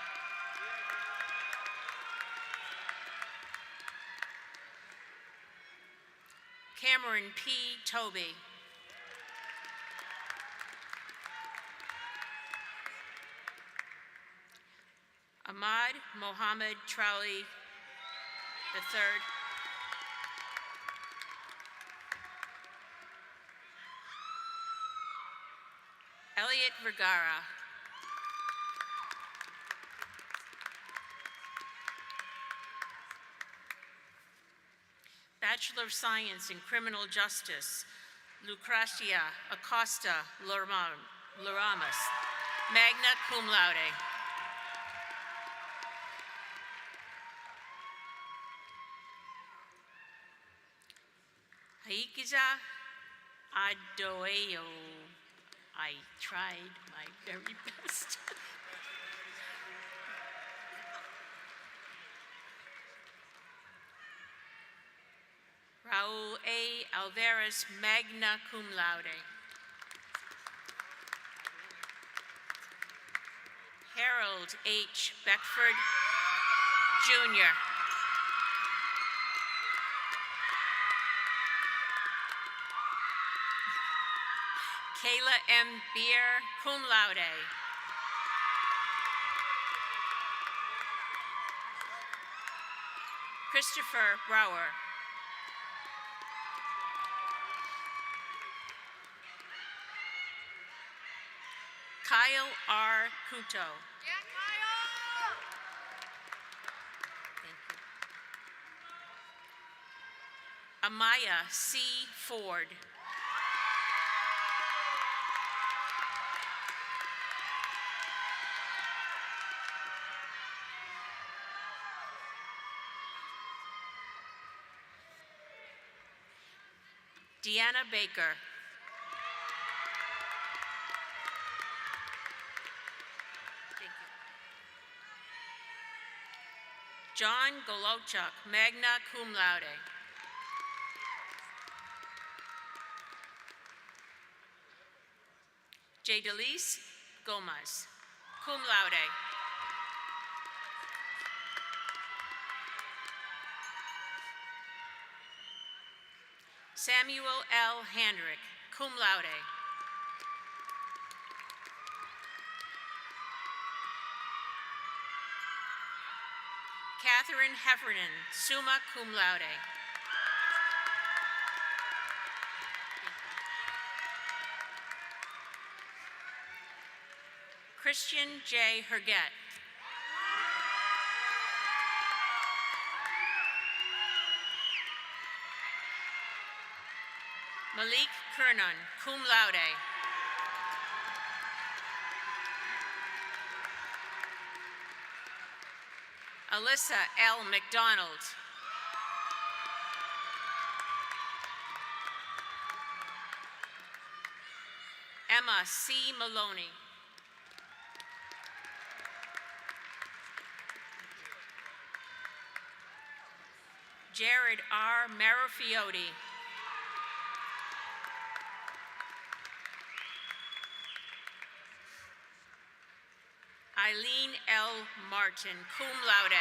Cameron P. Toby. Ahmad Mohammed Trowley III. Elliot Vergara. Bachelor of Science in Criminal Justice, Lucrecia Acosta Loramas, magna cum laude. Haikiza Adoeo. I tried my very best. Raul A. Alvarez, magna cum laude. Harold H. Beckford, Jr. Kayla M. Beer, cum laude. Christopher Brower. Kyle R. Kuto. Thank you. Amaya C. Ford. Deanna Baker. Thank you. John Golochuk, magna cum laude. J. Delise Gomez, cum laude. Samuel L. Handrick, cum laude. Catherine Heffernan, summa cum laude. Christian J. Herget. Malik Kernan, cum laude. Alyssa L. McDonald. Emma C. Maloney. Jared R. Marafiotti. Eileen L. Martin, cum laude.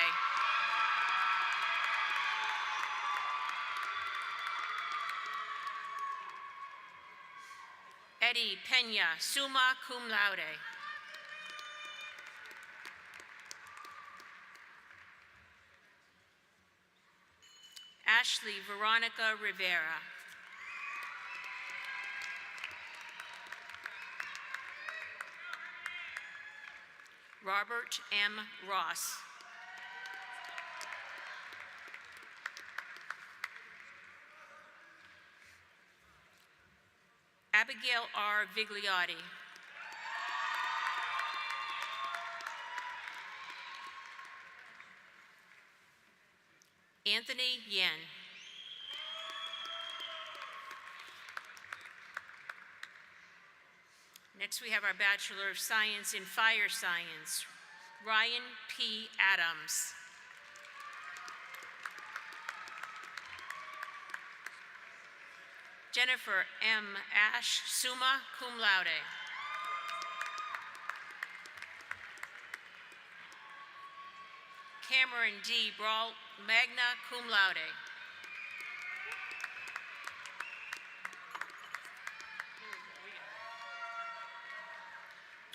Eddie Pena, summa cum laude. Ashley Veronica Rivera. Robert M. Ross. Abigail R. Vigliotti. Anthony Yen. Next, we have our Bachelor of Science in Fire Science, Ryan P. Adams. Jennifer M. Ash, summa cum laude. Cameron D. Brault, magna cum laude.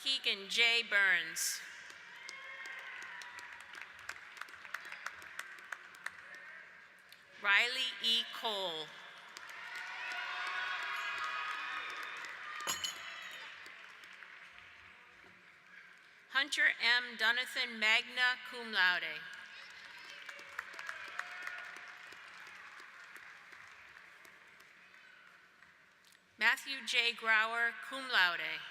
Keegan J. Burns. Riley E. Cole. Hunter M. Donathan, magna cum laude. Matthew J. Grauer, cum laude.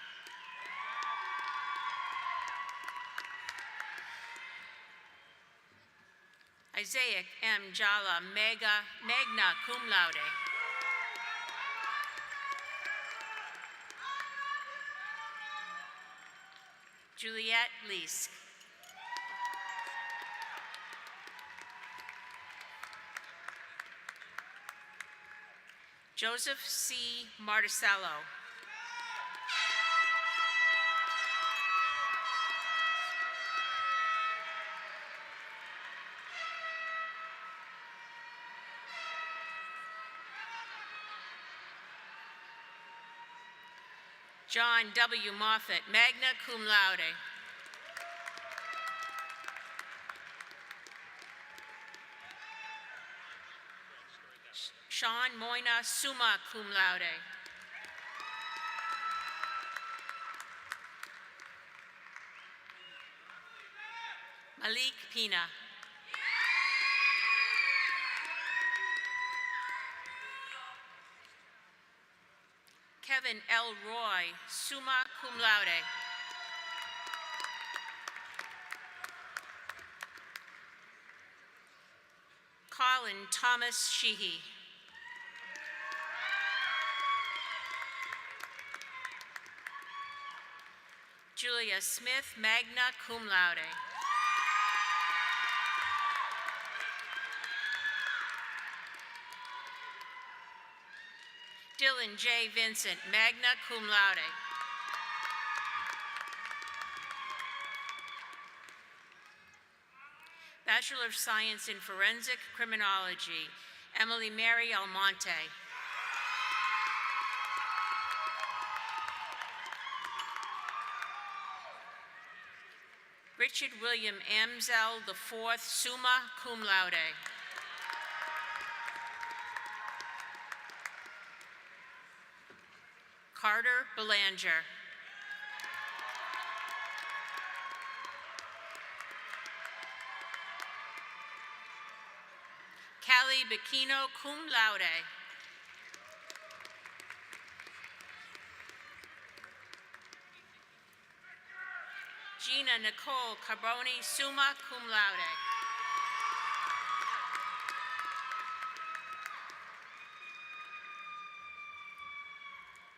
Isaiah M. Jala, magna cum laude. Juliette Leask. Joseph C. Marticello. John W. Moffett, magna cum laude. Sean Moyna, summa cum laude. Malik Pina. Kevin L. Roy, summa cum laude. Colin Thomas Sheehy. Julia Smith, magna cum laude. Dylan J. Vincent, magna cum laude. Bachelor of Science in Forensic Criminology, Emily Mary Almonte. Richard William Amzell IV, summa cum laude. Carter Belanger. Callie Bacchino, cum laude. Gina Nicole Carboni, summa cum laude.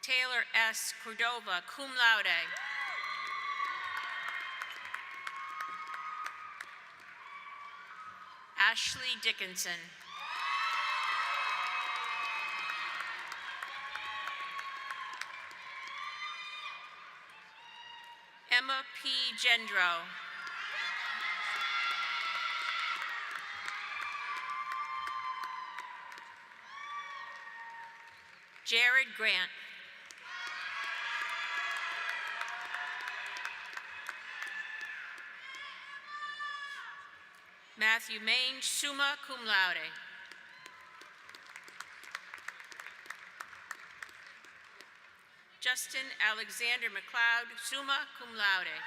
Taylor S. Cordova, cum laude. Ashley Dickinson. Emma P. Gendro. Jared Grant. Matthew Mange, summa cum laude. Justin Alexander McLeod, summa cum laude.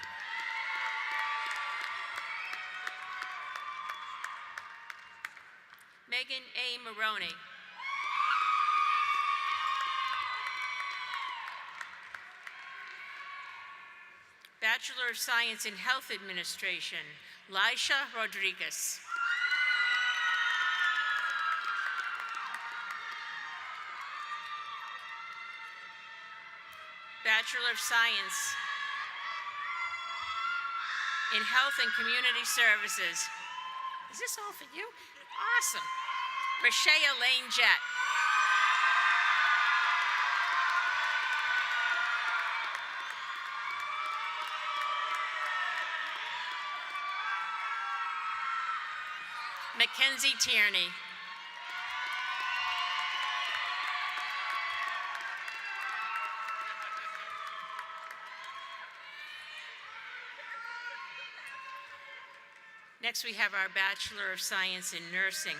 Megan A. Maroney. Bachelor of Science in Health Administration, Laisha Rodriguez. Bachelor of Science in Health and Community Services. Is this all for you? Awesome. Rashea Lane Jett. Mackenzie Tierney. Next, we have our Bachelor of Science in Nursing.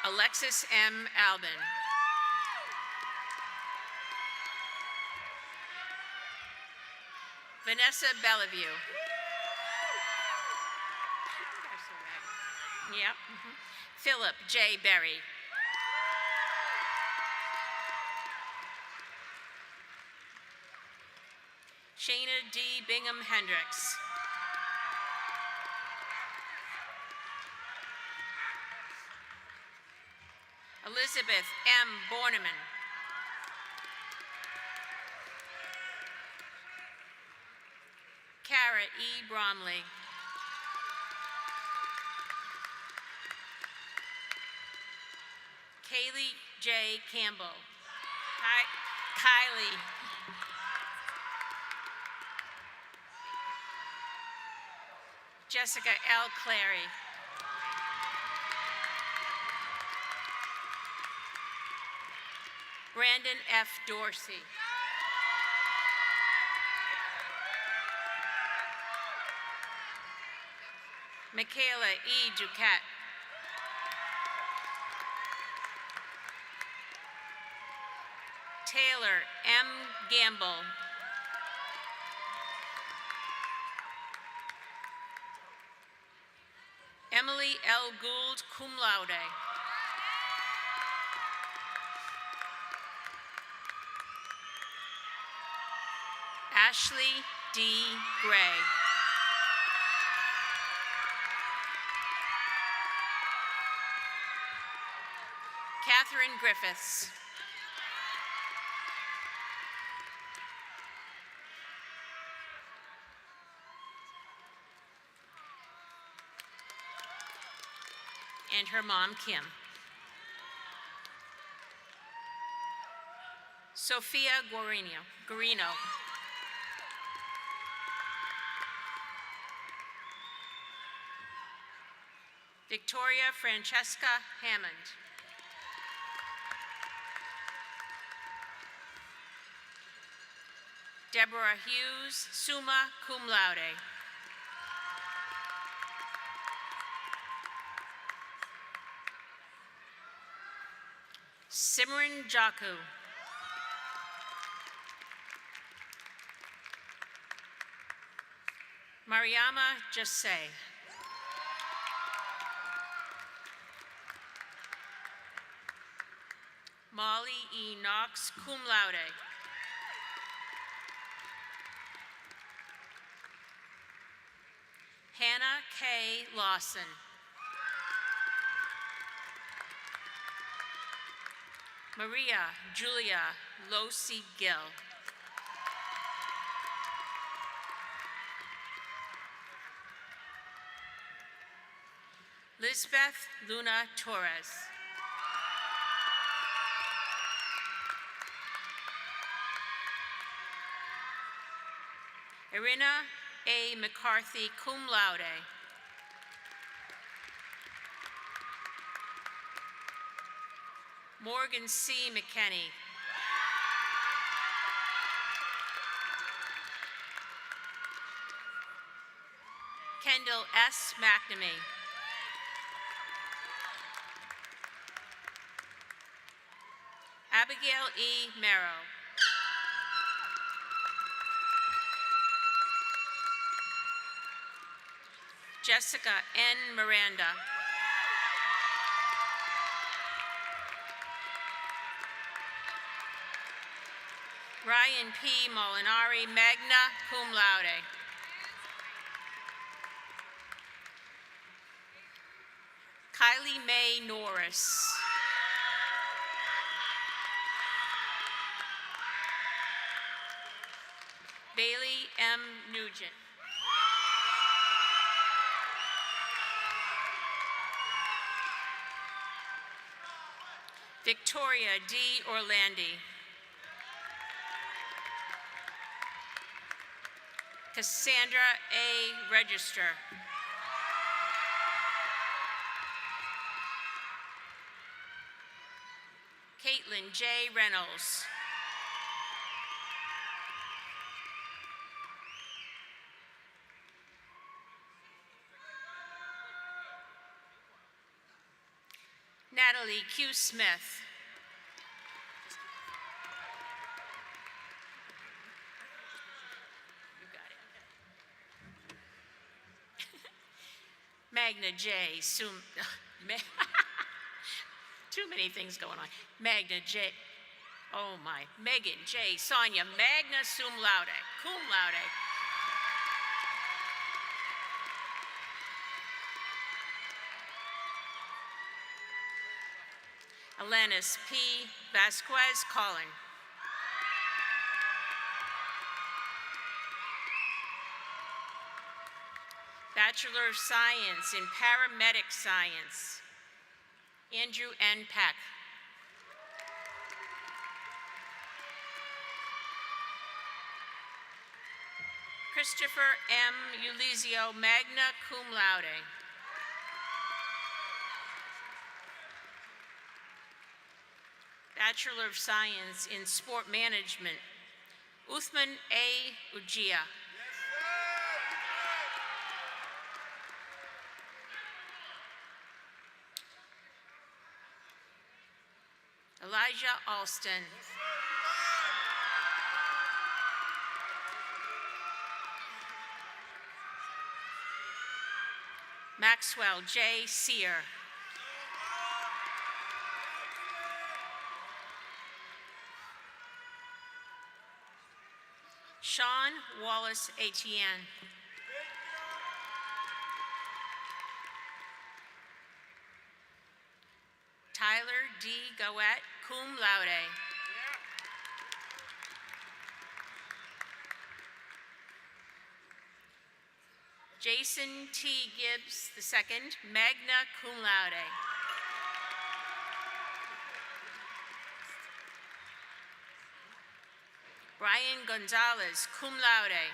Alexis M. Albin. Vanessa Bellevue. Yep. Philip J. Berry. Shayna D. Bingham Hendricks. Elizabeth M. Borneman. Kara E. Bromley. Kaylee J. Campbell. Kylie. Jessica L. Clary. Brandon F. Dorsey. Michaela E. Duquette. Taylor M. Gamble. Emily L. Gould, cum laude. Ashley D. Gray. Catherine Griffiths. And her mom, Kim. Sophia Guarino. Victoria Francesca Hammond. Deborah Hughes, summa cum laude. Simran Jaku. Mariama Jassay. Molly E. Knox, cum laude. Hannah K. Lawson. Maria Julia Losi Gill. Lisbeth Luna Torres. Irina A. McCarthy, cum laude. Morgan C. McKenney. Kendall S. McNamee. Abigail E. Merrow. Jessica N. Miranda. Ryan P. Molinari, magna cum laude. Kylie Mae Norris. Bailey M. Nugent. Victoria D. Orlandi. Cassandra A. Register. Caitlin J. Reynolds. Natalie Q. Smith. You got it. Magna J. Too many things going on. Magna J. Oh my. Megan J. Sonia, magna sum laude. Cum laude. Alanis P. Vasquez Collin. Bachelor of Science in Paramedic Science, Andrew N. Peck. Christopher M. Ulizio, magna cum laude. Bachelor of Science in Sport Management, Uthman A. Ujia. Elijah Alston. Maxwell J. Sear. Sean Wallace Etienne. Tyler D. Goet, cum laude. Jason T. Gibbs II, magna cum laude. Brian Gonzalez, cum laude.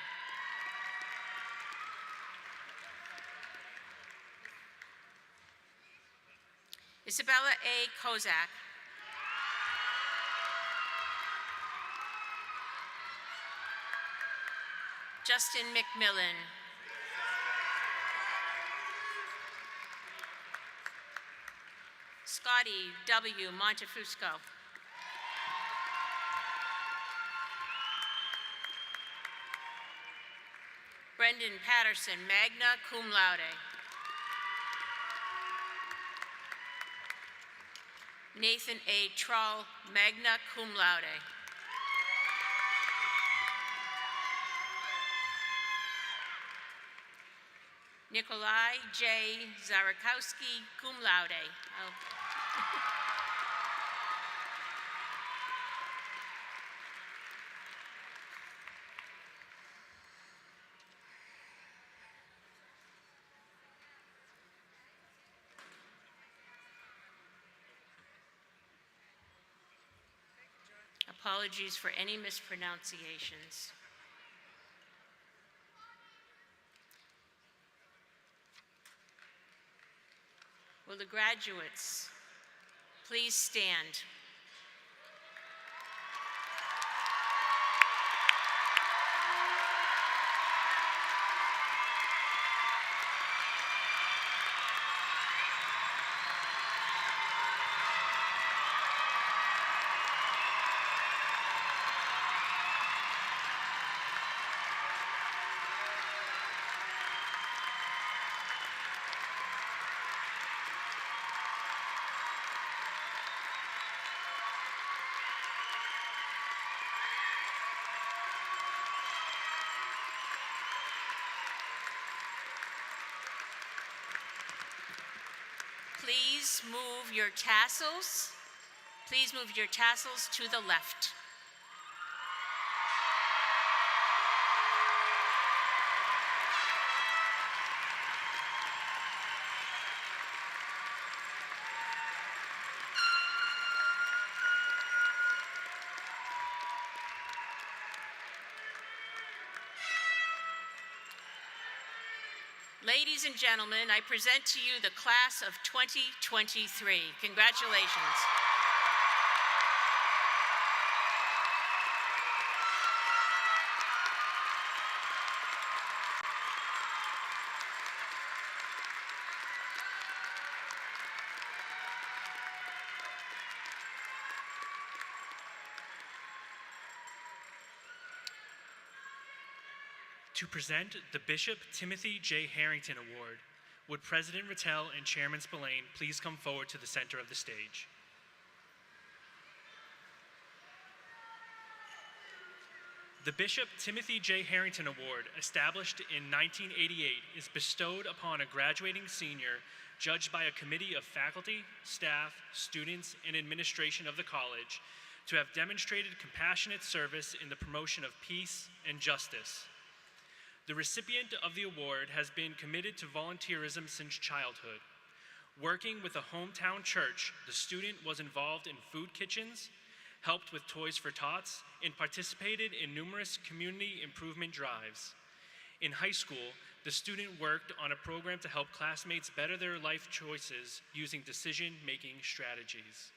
Isabella A. Kozak. Justin McMillan. Scotty W. Montefusco. Brendan Patterson, magna cum laude. Nathan A. Trull, magna cum laude. Nikolai J. Zarakowski, cum laude. Oh. Apologies for any mispronunciations. Will the graduates please stand? Please move your tassels. Please move your tassels to the left. Ladies and gentlemen, I present to you the class of 2023. Congratulations. To present the Bishop Timothy J. Harrington Award, would President Rattel and Chairman Spillane please come forward to the center of the stage? The Bishop Timothy J. Harrington Award, established in 1988, is bestowed upon a graduating senior judged by a committee of faculty, staff, students, and administration of the college to have demonstrated compassionate service in the promotion of peace and justice. The recipient of the award has been committed to volunteerism since childhood. Working with a hometown church, the student was involved in food kitchens, helped with Toys for Tots, and participated in numerous community improvement drives. In high school, the student worked on a program to help classmates better their life choices using decision-making strategies.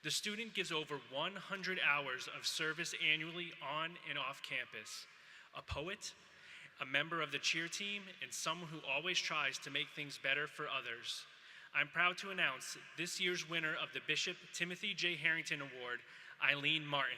The student gives over 100 hours of service annually on and off campus. A poet, a member of the cheer team, and someone who always tries to make things better for others. I'm proud to announce this year's winner of the Bishop Timothy J. Harrington Award, Eileen Martin.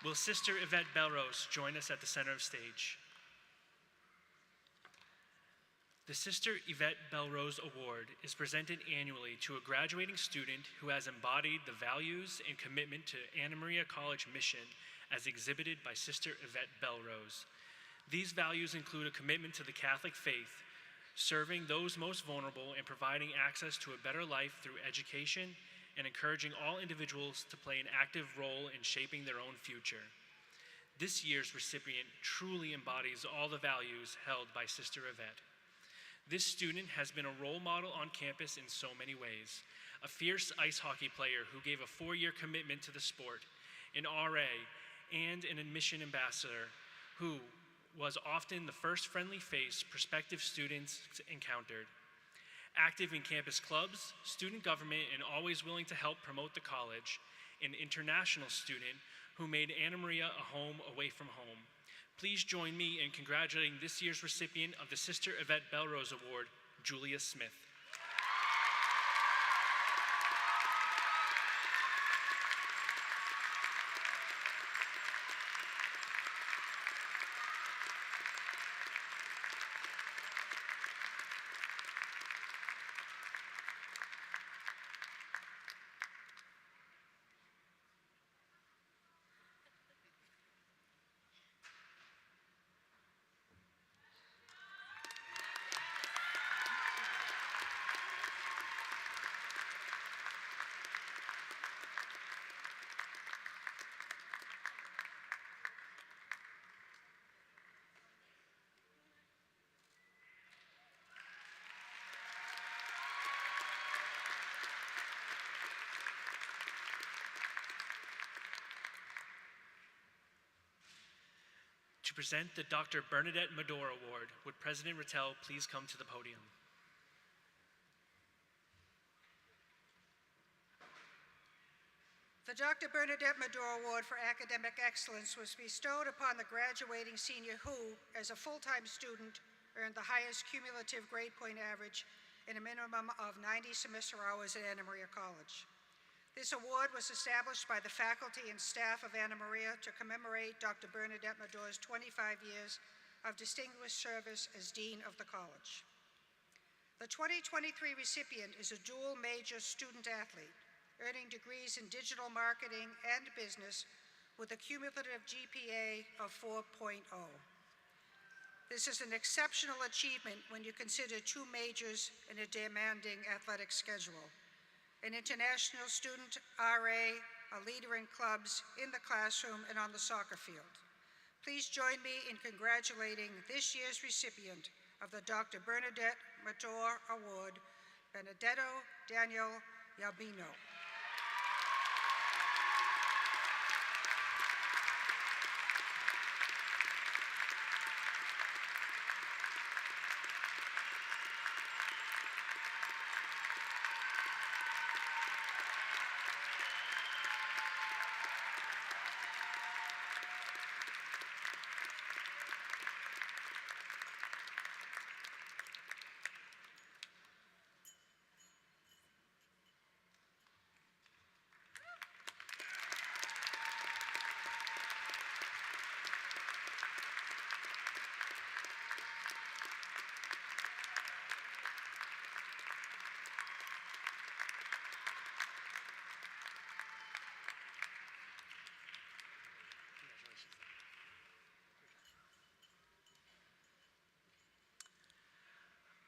Will Sister Yvette Belrose join us at the center of stage? The Sister Yvette Belrose Award is presented annually to a graduating student who has embodied the values and commitment to Anna Maria College mission as exhibited by Sister Yvette Belrose. These values include a commitment to the Catholic faith, serving those most vulnerable and providing access to a better life through education, and encouraging all individuals to play an active role in shaping their own future. This year's recipient truly embodies all the values held by Sister Yvette. This student has been a role model on campus in so many ways. A fierce ice hockey player who gave a 4-year commitment to the sport, an RA, and an admission ambassador who was often the first friendly face prospective students encountered. Active in campus clubs, student government, and always willing to help promote the college, an international student who made Anna Maria a home away from home. Please join me in congratulating this year's recipient of the Sister Yvette Belrose Award, Julia Smith. To present the Dr. Bernadette Medor Award, would President Rattel please come to the podium? The Dr. Bernadette Medor Award for Academic Excellence was bestowed upon the graduating senior who, as a full-time student, earned the highest cumulative grade point average in a minimum of 90 semester hours at Anna Maria College. This award was established by the faculty and staff of Anna Maria to commemorate Dr. Bernadette Medor's 25 years of distinguished service as Dean of the college. The 2023 recipient is a dual major student athlete, earning degrees in digital marketing and business with a cumulative GPA of 4.0. This is an exceptional achievement when you consider 2 majors in a demanding athletic schedule. An international student, RA, a leader in clubs, in the classroom, and on the soccer field. Please join me in congratulating this year's recipient of the Dr. Bernadette Medor Award, Benedetto Daniel Yabino.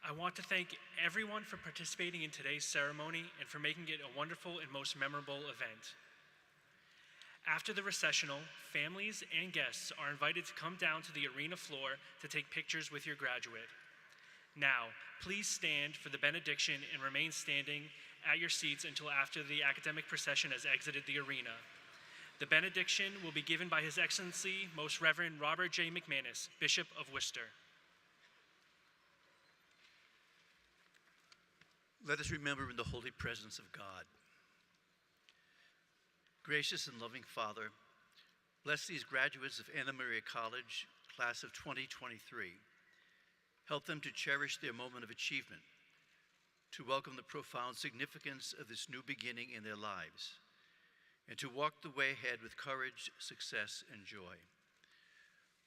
I want to thank everyone for participating in today's ceremony and for making it a wonderful and most memorable event. After the recessional, families and guests are invited to come down to the arena floor to take pictures with your graduate. Now, please stand for the benediction and remain standing at your seats until after the academic procession has exited the arena. The benediction will be given by His Excellency, Most Reverend Robert J. McManus, Bishop of Worcester. Let us remember in the holy presence of God. Gracious and loving Father, bless these graduates of Anna Maria College, class of 2023. Help them to cherish their moment of achievement, to welcome the profound significance of this new beginning in their lives, and to walk the way ahead with courage, success, and joy.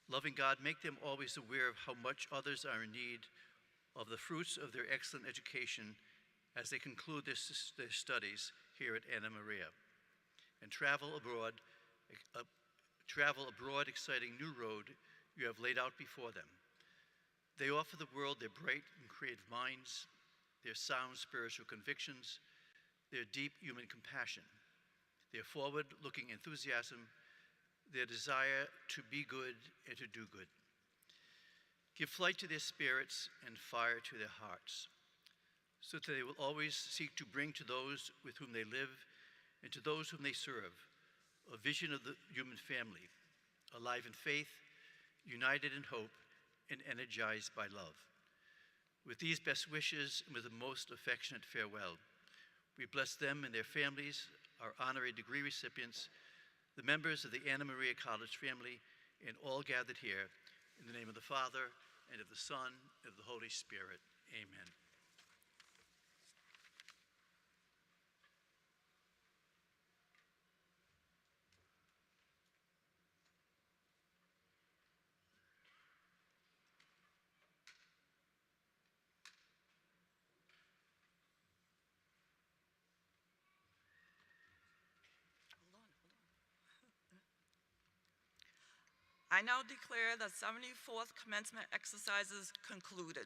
Loving God, make them always aware of how much others are in need of the fruits of their excellent education as they conclude their studies here at Anna Maria, and travel abroad, exciting new road you have laid out before them. They offer the world their bright and creative minds, their sound spiritual convictions, their deep human compassion, their forward-looking enthusiasm, their desire to be good and to do good. Give flight to their spirits and fire to their hearts, so that they will always seek to bring to those with whom they live and to those whom they serve a vision of the human family, alive in faith, united in hope, and energized by love. With these best wishes and with the most affectionate farewell, we bless them and their families, our honorary degree recipients, the members of the Anna Maria College family, and all gathered here, in the name of the Father, and of the Son, and of the Holy Spirit. Amen. I now declare the 74th commencement exercises concluded.